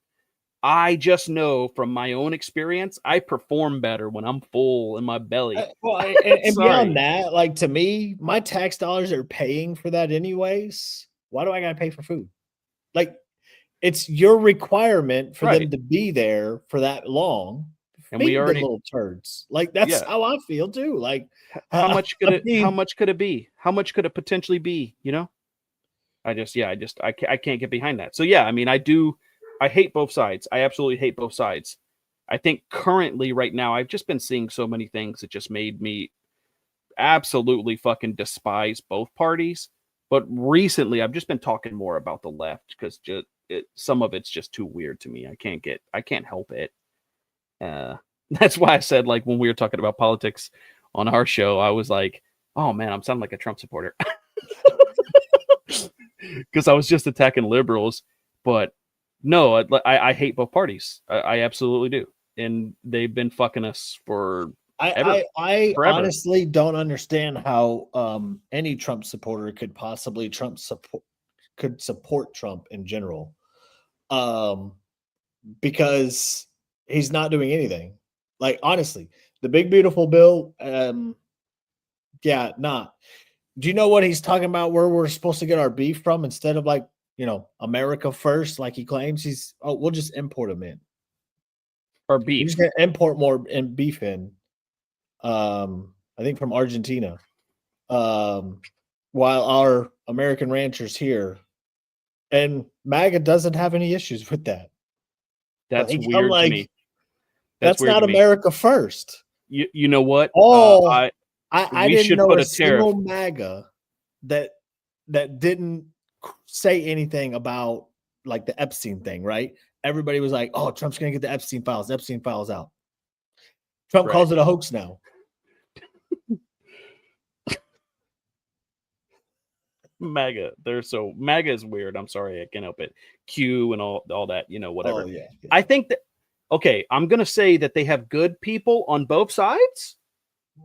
I just know from my own experience, I perform better when I'm full in my belly. And beyond that, like, to me, my tax dollars are paying for that anyways. Why do I gotta pay for food? Like, it's your requirement for them to be there for that long. And Feed we already the little turds. Like, that's how I feel too. Like, how much could how much could it be? How much could it potentially be? You know, I can't get behind that. So yeah, I mean, I hate both sides. I absolutely hate both sides. I think currently right now, I've just been seeing so many things that just made me absolutely fucking despise both parties. But recently, I've just been talking more about the left because some of it's just too weird to me. I can't help it. That's why I said, like, when we were talking about politics on our show, I was like, oh man, I'm sounding like a Trump supporter. Because I was just attacking liberals. But no, I hate both parties. I absolutely do. And they've been fucking us for I honestly don't understand how any Trump supporter could possibly support Trump in general. Because he's not doing anything. Like, honestly, the big beautiful bill, yeah, not. Do you know what he's talking about, where we're supposed to get our beef from instead of, like, America first, like he claims? We'll just import them in. Or We're beef. just gonna import more and beef in. I think from Argentina. While our American ranchers here, and MAGA doesn't have any issues with that. That's Like, weird to me. That's weird not to me. America first. You know what? I we didn't should know put a a tariff. single MAGA that didn't say anything about, like, the Epstein thing, right? Everybody was like, "Oh, Trump's gonna get the Epstein files out." Trump calls it a hoax now. MAGA. MAGA is weird. I'm sorry, I can't help it. Q and all that, whatever. Oh, yeah. I think that, okay, I'm gonna say that they have good people on both sides.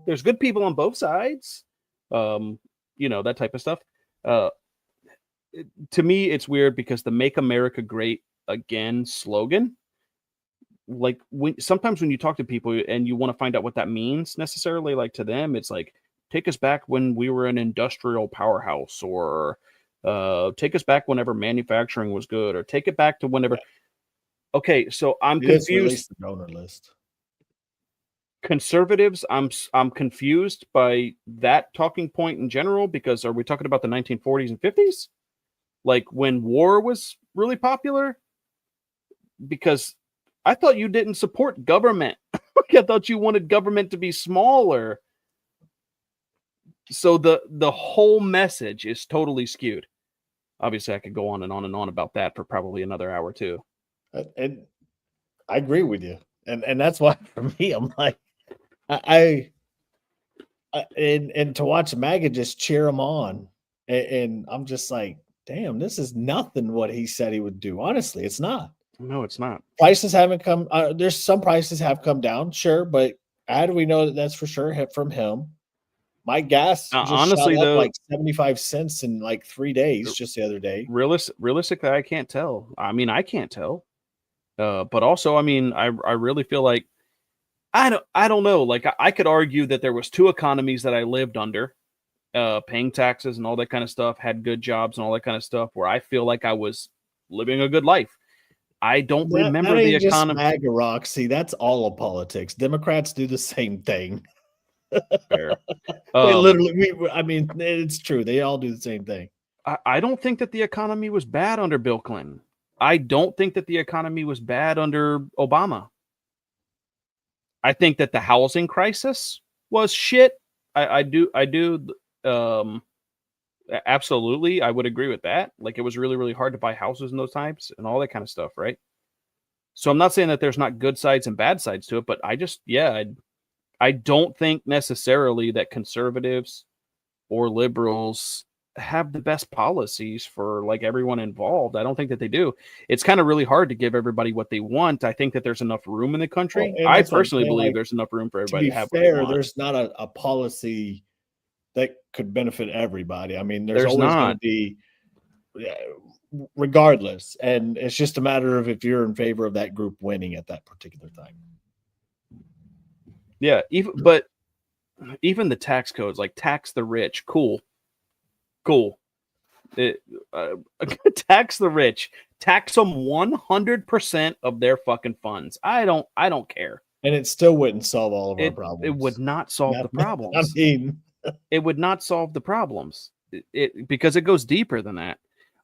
There's good people on both sides. That type of stuff. To me, it's weird because the "Make America Great Again" slogan, like, sometimes when you talk to people and you want to find out what that means necessarily, like, to them, it's like, take us back when we were an industrial powerhouse, or take us back whenever manufacturing was good, or take it back to whenever. Okay, so I'm confused. The donor list. Conservatives, I'm confused by that talking point in general, because are we talking about the 1940s and 50s? Like, when war was really popular? Because I thought you didn't support government. I thought you wanted government to be smaller. So the whole message is totally skewed. Obviously, I could go on and on and on about that for probably another hour too. And I agree with you, and that's why, for me, I'm like, and to watch MAGA just cheer him on, and I'm just like, damn, this is nothing what he said he would do. Honestly, it's not. No, it's not. Prices haven't come. There's some prices have come down, sure, but how do we know that that's for sure from him? My gas just honestly, shot up though, like 75 cents in like 3 days just the other day. Realistically, I can't tell. I mean, I can't tell. But also, I mean, I really feel like I don't know. Like, I could argue that there was two economies that I lived under, paying taxes and all that kind of stuff, had good jobs and all that kind of stuff, where I feel like I was living a good life. I don't remember the economy. MAGA rock. See, that's all of politics. Democrats do the same thing. Fair. They literally, I mean, it's true. They all do the same thing. I don't think that the economy was bad under Bill Clinton. I don't think that the economy was bad under Obama. I think that the housing crisis was shit. I do. Absolutely, I would agree with that. Like, it was really, really hard to buy houses in those times and all that kind of stuff, right? So I'm not saying that there's not good sides and bad sides to it, but I don't think necessarily that conservatives or liberals have the best policies for like everyone involved. I don't think that they do. It's kind of really hard to give everybody what they want. I think that there's enough room in the country. And I that's what I'm personally saying, believe like, there's enough room for to everybody be to have what they fair, want. there's not a policy that could benefit everybody. I mean, there's There's always going to not. be, regardless, and it's just a matter of if you're in favor of that group winning at that particular time. Yeah, even the tax codes, like tax the rich, cool. Tax the rich, tax them 100% of their fucking funds. I don't care. And it still wouldn't solve all of our problems. It would not solve the problems. I mean, it would not solve the problems. Because it goes deeper than that.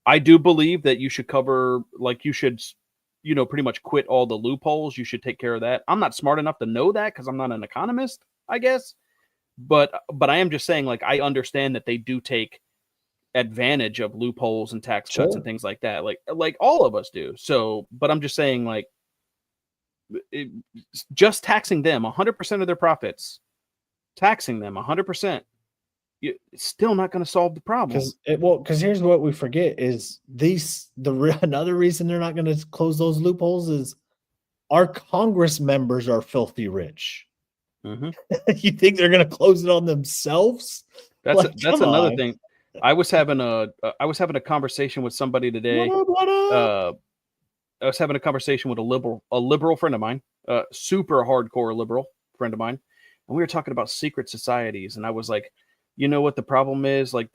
I do believe that you should cover, like you should, pretty much quit all the loopholes. You should take care of that. I'm not smart enough to know that because I'm not an economist, I guess. But I am just saying, like, I understand that they do take advantage of loopholes and tax cuts and things like that, like all of us do. So, but I'm just saying, like, just taxing them 100% of their profits, taxing them 100%, it's still not going to solve the problem. Because here's what we forget is another reason they're not going to close those loopholes is our Congress members are filthy rich. Mm-hmm. You think they're going to close it on themselves? That's another thing. I was having a conversation with somebody today. What up? I was having a conversation with a liberal friend of mine, super hardcore liberal friend of mine, and we were talking about secret societies. And I was like, you know what the problem is? Like,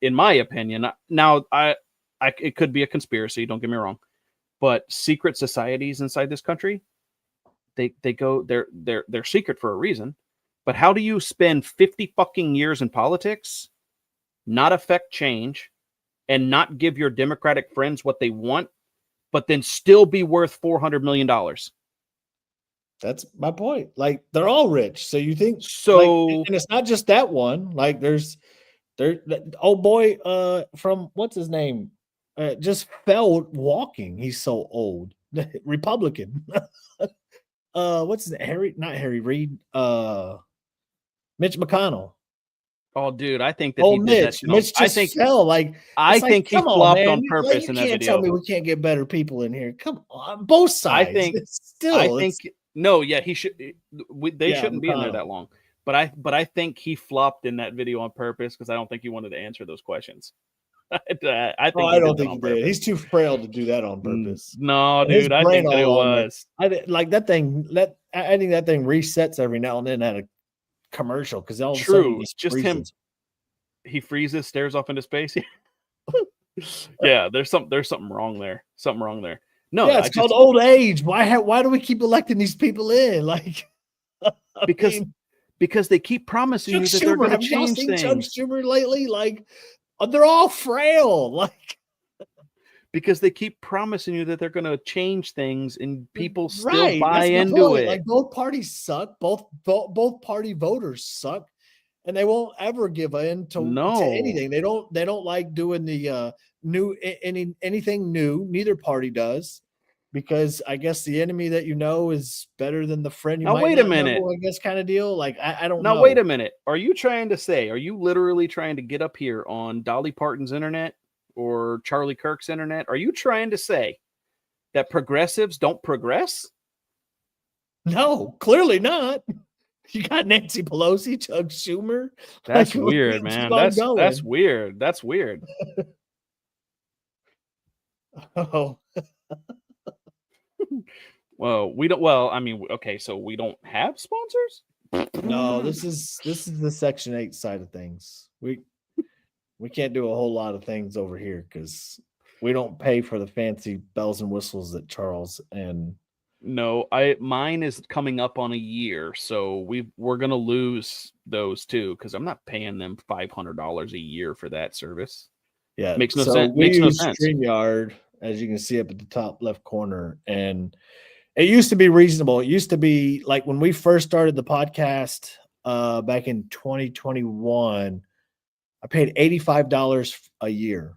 in my opinion, now it could be a conspiracy. Don't get me wrong, but secret societies inside this country, they're secret for a reason. But how do you spend 50 fucking years in politics, not affect change, and not give your Democratic friends what they want, but then still be worth $400 million? That's my point. Like, they're all rich. So you think so, and it's not just that one. Like, there's old boy from what's his name just fell walking. He's so old. Republican. What's his name? Not Harry Reid. Mitch McConnell. Oh, dude, I think that he did that shit. Mitch just fell. Like, I think he flopped on purpose like, in that video. You can't tell me we can't get better people in here. Come on, both sides. He should. They shouldn't be in there that long. But I think he flopped in that video on purpose because I don't think he wanted to answer those questions. I don't think he did. He's too frail to do that on purpose. No, dude, I think that it was. I think that thing resets every now and then at a commercial because all of a sudden it's just him. He freezes, stares off into space. Yeah, there's something wrong there. No, yeah, it's called old age. Why do we keep electing these people in? Like, because they keep promising you that they're going to change things. Chuck Schumer lately, like, they're all frail. Like, because they keep promising you that they're going to change things, and people still buy into it. Like, both parties suck. Both party voters suck, and they won't ever give in to anything. They don't like doing the anything new. Neither party does, because I guess the enemy that you know is better than the friend you might wait a minute. know, I guess, kind of deal. Like, I don't know. Now wait a minute. Are you literally trying to get up here on Dolly Parton's internet or Charlie Kirk's internet? Are you trying to say that progressives don't progress? No, clearly not. You got Nancy Pelosi, Chuck Schumer. That's weird, man. That's weird. That's weird. Oh. I mean, okay, so we don't have sponsors? No, this is the Section 8 side of things. We can't do a whole lot of things over here because we don't pay for the fancy bells and whistles that Charles and no, mine is coming up on a year, so we're gonna lose those too because I'm not paying them $500 a year for that service. Yeah, makes no sense. We use StreamYard, as you can see up at the top left corner, and it used to be reasonable. It used to be like when we first started the podcast back in 2021. I paid $85 a year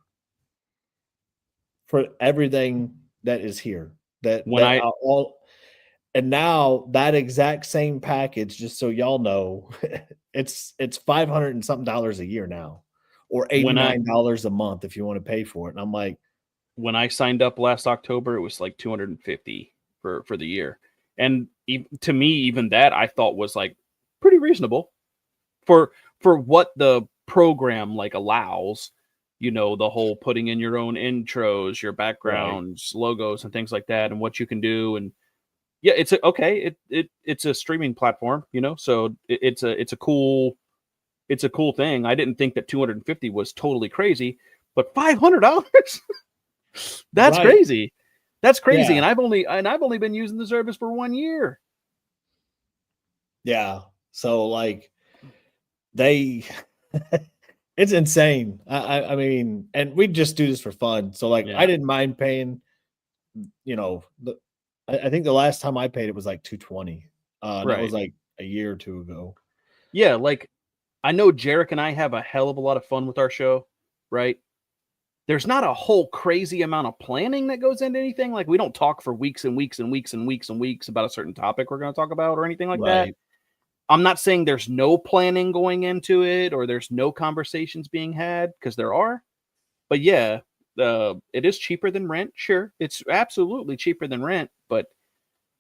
for everything that is here. When I are all. And now that exact same package, just so y'all know, it's $500 and something a year now, or when I $89 a month if you want to pay for it. And I'm like, when I signed up last October, it was like 250 for the year. And to me, even that I thought was like pretty reasonable for what the program like allows. You know, the whole putting in your own intros, your right, backgrounds, logos, and things like that, and what you can do. And yeah, it's a streaming platform, you know, so it's a cool thing. I didn't think that 250 was totally crazy, but $500. That's right, crazy. That's crazy. yeah, And I've only been using the service for 1 year. yeah. So like they, it's insane. I mean, and we just do this for fun. So like, I Yeah. didn't mind paying. You know, I think the last time I paid it was like 220. And that was Right. like a year or two ago. Yeah, like I know Jarek and I have a hell of a lot of fun with our show, right? There's not a whole crazy amount of planning that goes into anything. Like we don't talk for weeks and weeks and weeks and weeks and weeks about a certain topic we're going to talk about or anything like that. Right. I'm not saying there's no planning going into it or there's no conversations being had, because there are. But yeah, it is cheaper than rent. Sure, it's absolutely cheaper than rent. But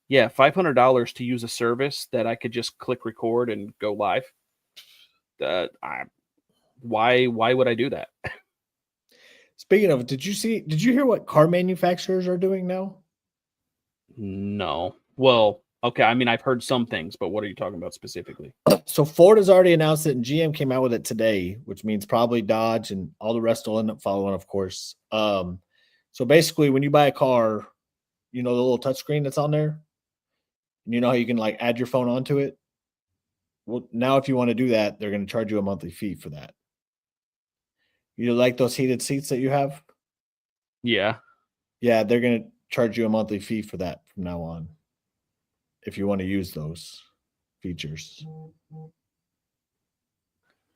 yeah, $500 to use a service that I could just click record and go live. Why would I do that? Speaking of, did you hear what car manufacturers are doing now? No. Well, okay. I mean, I've heard some things, but what are you talking about specifically? So Ford has already announced it, and GM came out with it today, which means probably Dodge and all the rest will end up following, of course. So basically, when you buy a car, you know the little touchscreen that's on there, and you know how you can like add your phone onto it. Well, now if you want to do that, they're going to charge you a monthly fee for that. You like those heated seats that you have? Yeah, Yeah, they're going to charge you a monthly fee for that from now on if you want to use those features.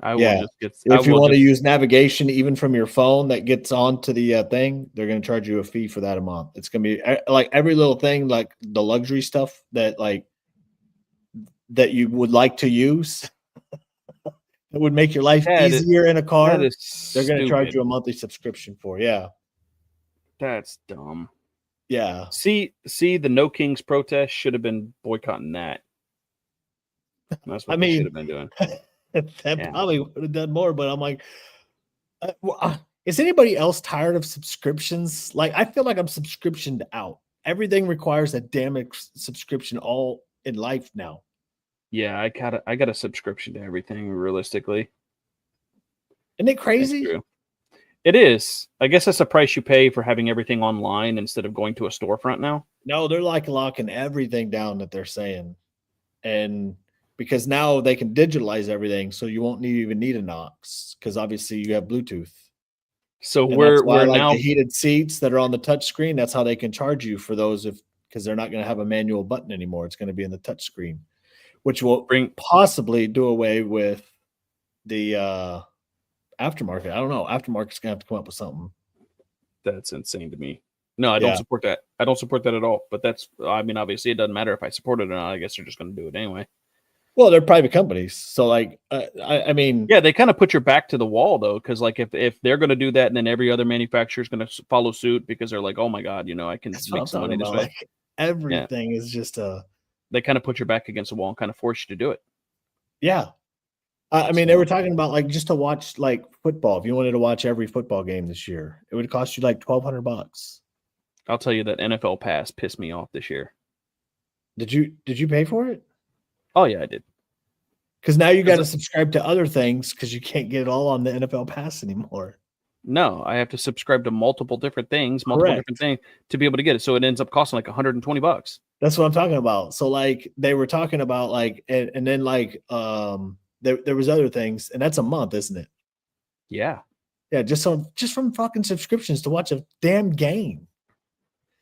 I will Yeah. just get. I If you will want to just. use navigation even from your phone that gets onto the thing, they're going to charge you a fee for that a month. It's going to be like every little thing, like the luxury stuff that you would like to use. It would make your life That is, easier in a that car. is They're going to charge stupid. you a monthly subscription for. Yeah. That's dumb. Yeah. See, the No Kings protest should have been boycotting that. That's I what they should have mean, been doing. that Yeah. probably would have done more, but I'm like, is anybody else tired of subscriptions? Like, I feel like I'm subscriptioned out. Everything requires a damn subscription all in life now. Yeah, I got a subscription to everything realistically. Isn't it That's crazy? true. It is. I guess that's the price you pay for having everything online instead of going to a storefront now. No, they're like locking everything down that they're saying. And because now they can digitalize everything, so you won't even need a Knox because obviously you have Bluetooth. So And that's why we're like the now heated seats that are on the touch screen, that's how they can charge you for those because they're not going to have a manual button anymore. It's going to be in the touch screen, which will bring possibly do away with the aftermarket. I don't know. Aftermarket's gonna have to come up with something. That's insane to me. No, I don't Yeah. support that. I don't support that at all. But that's, I mean, obviously it doesn't matter if I support it or not. I guess they're just going to do it anyway. Well, they're private companies, so like, I mean, Yeah, they kind of put your back to the wall though, because like if they're going to do that, and then every other manufacturer is going to follow suit because they're like, oh my god, you know, I can that's what make I'm some talking money this about. way. Like Yeah, everything is just they kind of put your back against the wall and kind of force you to do it. yeah. I mean, they were So talking about like just to watch like football. If you wanted to watch every football game this year, it would cost you like $1,200. I'll tell you that NFL Pass pissed me off this year. Did you pay for it? Oh yeah, I did. Because now you got 'Cause to subscribe to other things because you can't get it all on the NFL Pass anymore. no, I have to subscribe to multiple different things, Correct. to be able to get it. So it ends up costing like $120. That's what I'm talking about. So like they were talking about like and then like there was other things, and that's a month, isn't it? Yeah, Yeah, just from fucking subscriptions to watch a damn game.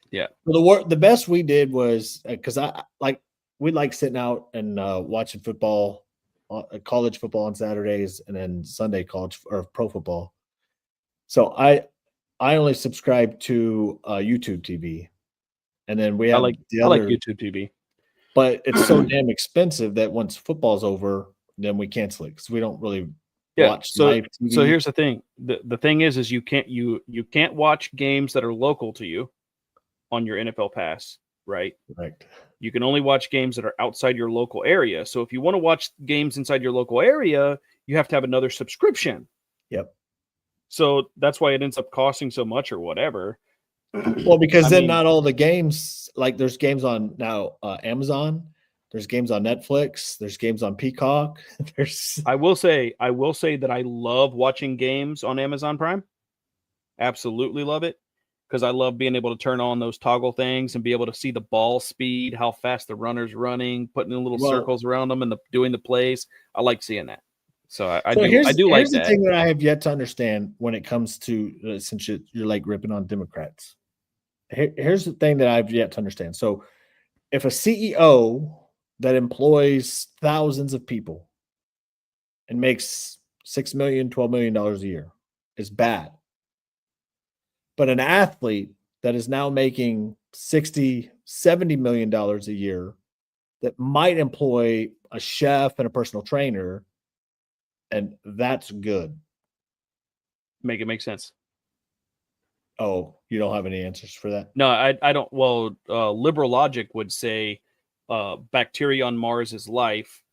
yeah. Well, the best we did was because we like sitting out and watching football, college football on Saturdays, and then Sunday college or pro football. So I only subscribe to YouTube TV, and then we I have like the I like other. YouTube TV. But it's so damn expensive that once football's over, then we cancel it because we don't really Yeah. watch So live so TV. here's the thing. The thing is you can't watch games that are local to you on your NFL Pass, right? Correct. You can only watch games that are outside your local area. So if you want to watch games inside your local area, you have to have another subscription. Yep. So that's why it ends up costing so much or whatever. Well, because I then mean, not all the games, like there's games on now Amazon, there's games on Netflix, there's games on Peacock. There's I will say that I love watching games on Amazon Prime. Absolutely love it because I love being able to turn on those toggle things and be able to see the ball speed, how fast the runner's running, putting in little circles around them and doing the plays. I like seeing that. So I do like here's the that. thing that I have yet to understand when it comes to since you're like ripping on Democrats. Here's the thing that I've yet to understand. So if a CEO that employs thousands of people and makes $6 million, $12 million a year is bad. But an athlete that is now making 60, $70 million a year that might employ a chef and a personal trainer, and that's good. Make it make sense. Oh, you don't have any answers for that? No, I don't. Well, liberal logic would say bacteria on Mars is life.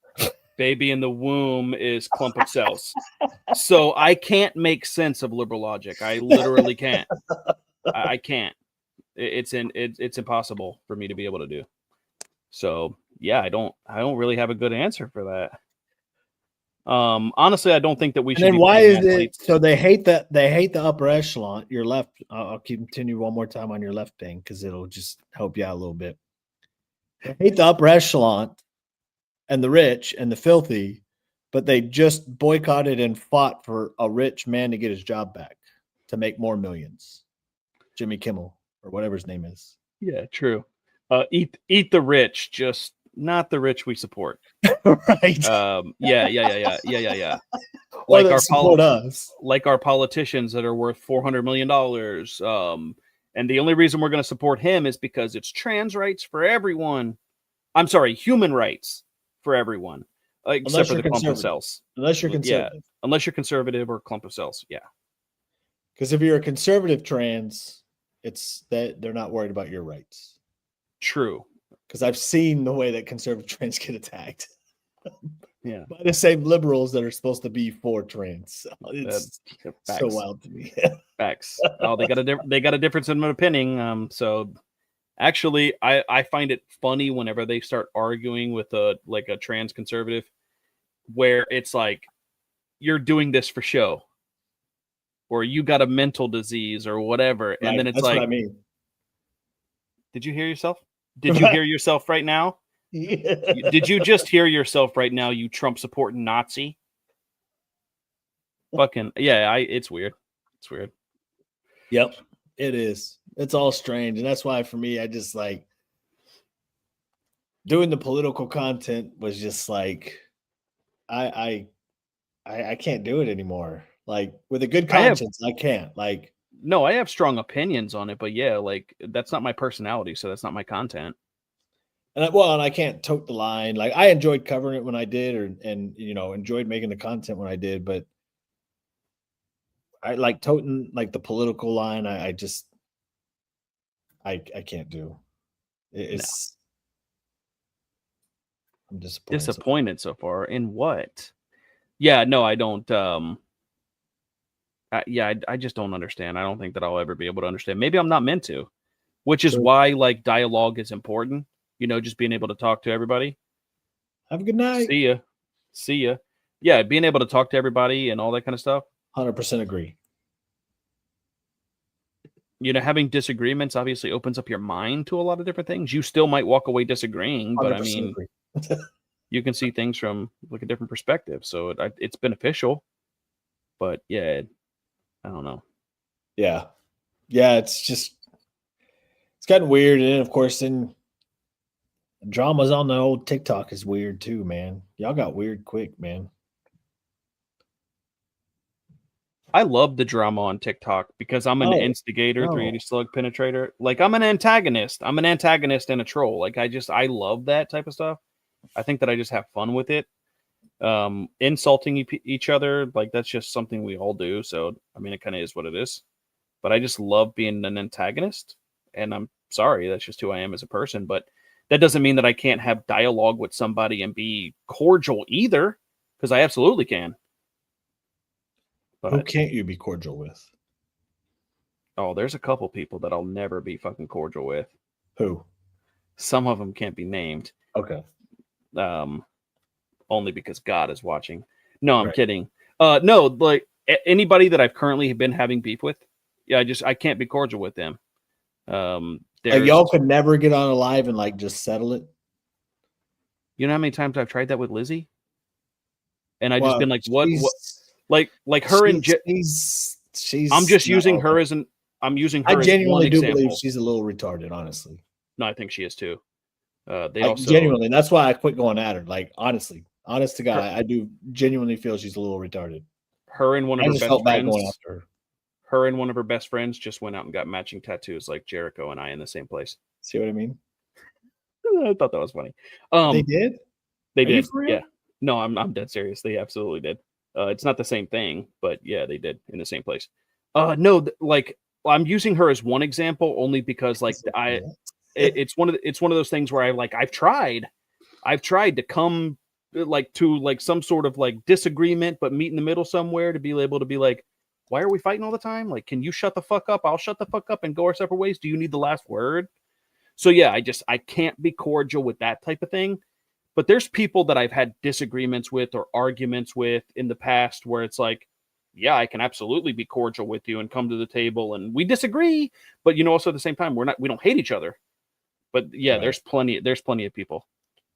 Baby in the womb is clump of cells. So I can't make sense of liberal logic. I literally can't. I can't. It's impossible for me to be able to do. So yeah, I don't really have a good answer for that. Honestly, I don't think that we And should then be why paying is it athletes. so they hate the upper echelon, your left? I'll continue one more time on your left thing because it'll just help you out a little bit. They hate the upper echelon and the rich and the filthy, but they just boycotted and fought for a rich man to get his job back to make more millions. Jimmy Kimmel or whatever his name is. Yeah, true. Eat the rich, just not the rich we support. Right. Yeah. Or that support us. Like our politicians that are worth $400 million. And the only reason we're going to support him is because it's trans rights for everyone. I'm sorry, human rights for everyone, except for the clump of cells. Unless you're conservative. Yeah, unless you're conservative or clump of cells. Yeah. Because if you're a conservative trans, it's that they're not worried about your rights. True. Because I've seen the way that conservative trans get attacked. Yeah. By the same liberals that are supposed to be for trans. It's so wild to me. Facts. Oh, they got a difference in opinion. So actually, I find it funny whenever they start arguing with a trans conservative, where it's like, you're doing this for show, or you got a mental disease or whatever, and Right, then it's that's like, what I mean. did you hear yourself? Did you hear yourself right now? Did you just hear yourself right now, you Trump supporting Nazi? Fucking yeah, it's weird. It's weird. Yep, it is. It's all strange, and that's why for me, I just like doing the political content was just like I can't do it anymore. Like with a good conscience, I can't. Like no, I have strong opinions on it, but yeah, like that's not my personality, so that's not my content. And I can't tote the line. Like I enjoyed covering it when I did, and enjoyed making the content when I did, but I like toting like the political line. I just I can't do. It's I'm disappointed. Disappointed so far in what? Yeah, no, I don't. I just don't understand. I don't think that I'll ever be able to understand. Maybe I'm not meant to, which is why like dialogue is important. Just being able to talk to everybody. Have a good night. See ya. Yeah, being able to talk to everybody and all that kind of stuff. 100% agree. Having disagreements obviously opens up your mind to a lot of different things. You still might walk away disagreeing, but I mean, you can see things from like a different perspective. So it's beneficial. But yeah, I don't know. Yeah, it's gotten weird, and then of course, then dramas on the old TikTok is weird too, man. Y'all got weird quick, man. I love the drama on TikTok because I'm an instigator, no. 380 slug penetrator. Like I'm an antagonist. I'm an antagonist and a troll. Like I love that type of stuff. I think that I just have fun with it. Insulting each other, like that's just something we all do. So I mean, it kind of is what it is. But I just love being an antagonist, and I'm sorry, that's just who I am as a person. But that doesn't mean that I can't have dialogue with somebody and be cordial either, because I absolutely can. Who But can't you be cordial with? oh, there's a couple people that I'll never be fucking cordial with. Who? Some of them can't be named. Okay. Only because God is watching. No, I'm Right. kidding. No, like anybody that I've currently been having beef with, yeah, I can't be cordial with them. Like y'all could never get on a live and like just settle it. You know how many times I've tried that with Lizzie? And I Well, just been like, what, like her and she's I'm just using her okay. as I'm using her I as one genuinely do example. believe she's a little retarded, honestly. No, I think she is too. Genuinely, that's why I quit going at her. Like honestly, honest to God, I do genuinely feel she's a little retarded. Her and one of her best bad going friends. after her. Her and one of her best friends just went out and got matching tattoos, like Jericho and I in the same place. See what I mean? I thought that was funny. They did. They did. Yeah. No, I'm dead serious. They absolutely did. It's not the same thing, but yeah, they did in the same place. No, like I'm using her as one example only because like it's one of those things where I've tried to come like to like some sort of like disagreement, but meet in the middle somewhere to be able to be like, why are we fighting all the time? Like, can you shut the fuck up? I'll shut the fuck up and go our separate ways. Do you need the last word? So yeah, I can't be cordial with that type of thing. But there's people that I've had disagreements with or arguments with in the past where it's like, yeah, I can absolutely be cordial with you and come to the table and we disagree, but also at the same time we don't hate each other. But yeah, right. there's plenty of people.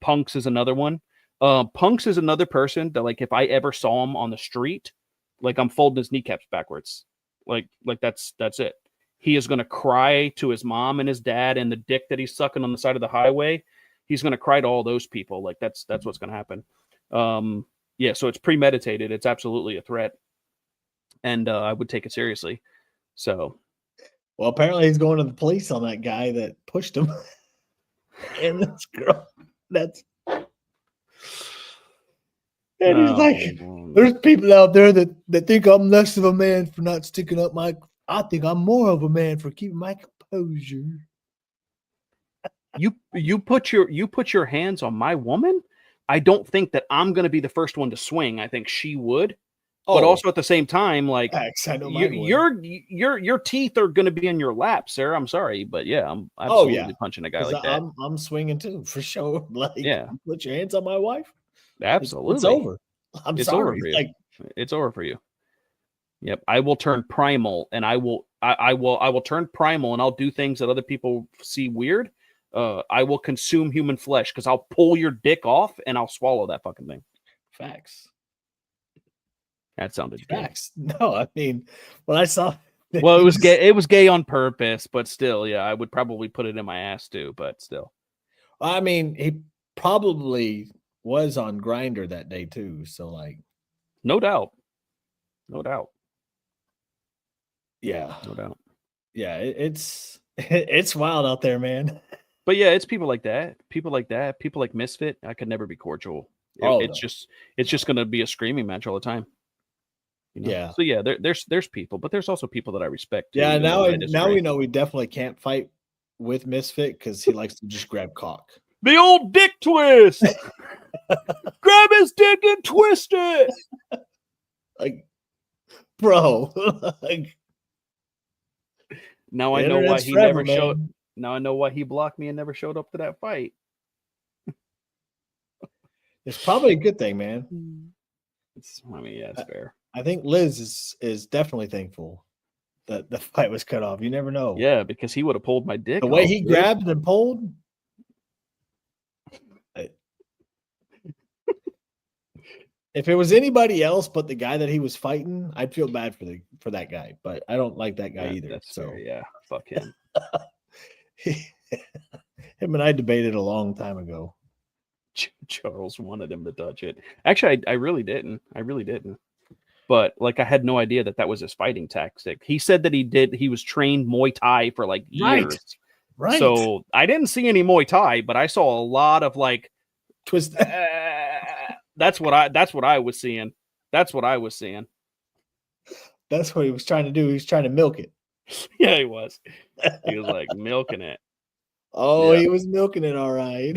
Punks is another one. Punks is another person that like if I ever saw him on the street, like I'm folding his kneecaps backwards. Like that's it. He is going to cry to his mom and his dad and the dick that he's sucking on the side of the highway. He's going to cry to all those people. Like that's what's going to happen. Yeah. So it's premeditated. It's absolutely a threat. And I would take it seriously. So. Well, apparently he's going to the police on that guy that pushed him. And this girl, and he's like, there's people out there that think I'm less of a man for not sticking up I think I'm more of a man for keeping my composure. You put your hands on my woman. I don't think that I'm going to be the first one to swing. I think she would, but also at the same time, like your teeth are going to be in your lap, sir. I'm sorry, but yeah, I'm absolutely punching a guy like that. I'm swinging too, for sure. Like, yeah, put your hands on my wife. Absolutely, it's over. I'm sorry. Over for you. Like, it's over for you. Yep, I will turn primal, and I will turn primal, and I'll do things that other people see weird. I will consume human flesh because I'll pull your dick off and I'll swallow that fucking thing. Facts. That sounded facts. Good. No, I mean, when I saw, well, it was gay. It was gay on purpose, but still, yeah, I would probably put it in my ass too. But still, I mean, he probably was on Grindr that day too. So, like, no doubt. Yeah, no doubt. Yeah, it's wild out there, man. But yeah, it's people like that. People like Misfit. I could never be cordial. It's just going to be a screaming match all the time. Yeah. So yeah, there's people, but there's also people that I respect. Yeah. Now we know we definitely can't fight with Misfit because he likes to just grab cock. The old dick twist. Grab his dick and twist it. Like, bro. Like. Now I know why he never showed. Now I know why he blocked me and never showed up to that fight. It's probably a good thing, man. It's fair. I think Liz is definitely thankful that the fight was cut off. You never know. Yeah, because he would have pulled my dick. The way he grabbed and pulled. If it was anybody else but the guy that he was fighting, I'd feel bad for that guy. But I don't like that guy either. That's so fair. Yeah, fuck him. Him and I debated a long time ago. Charles wanted him to touch it. Actually, I really didn't. But like, I had no idea that was his fighting tactic. He said that he was trained Muay Thai for like years. Right. So I didn't see any Muay Thai, but I saw a lot of like twist. That's what I was seeing. That's what he Yeah, he was. He was like milking it. Oh, yeah. He was milking it, all right.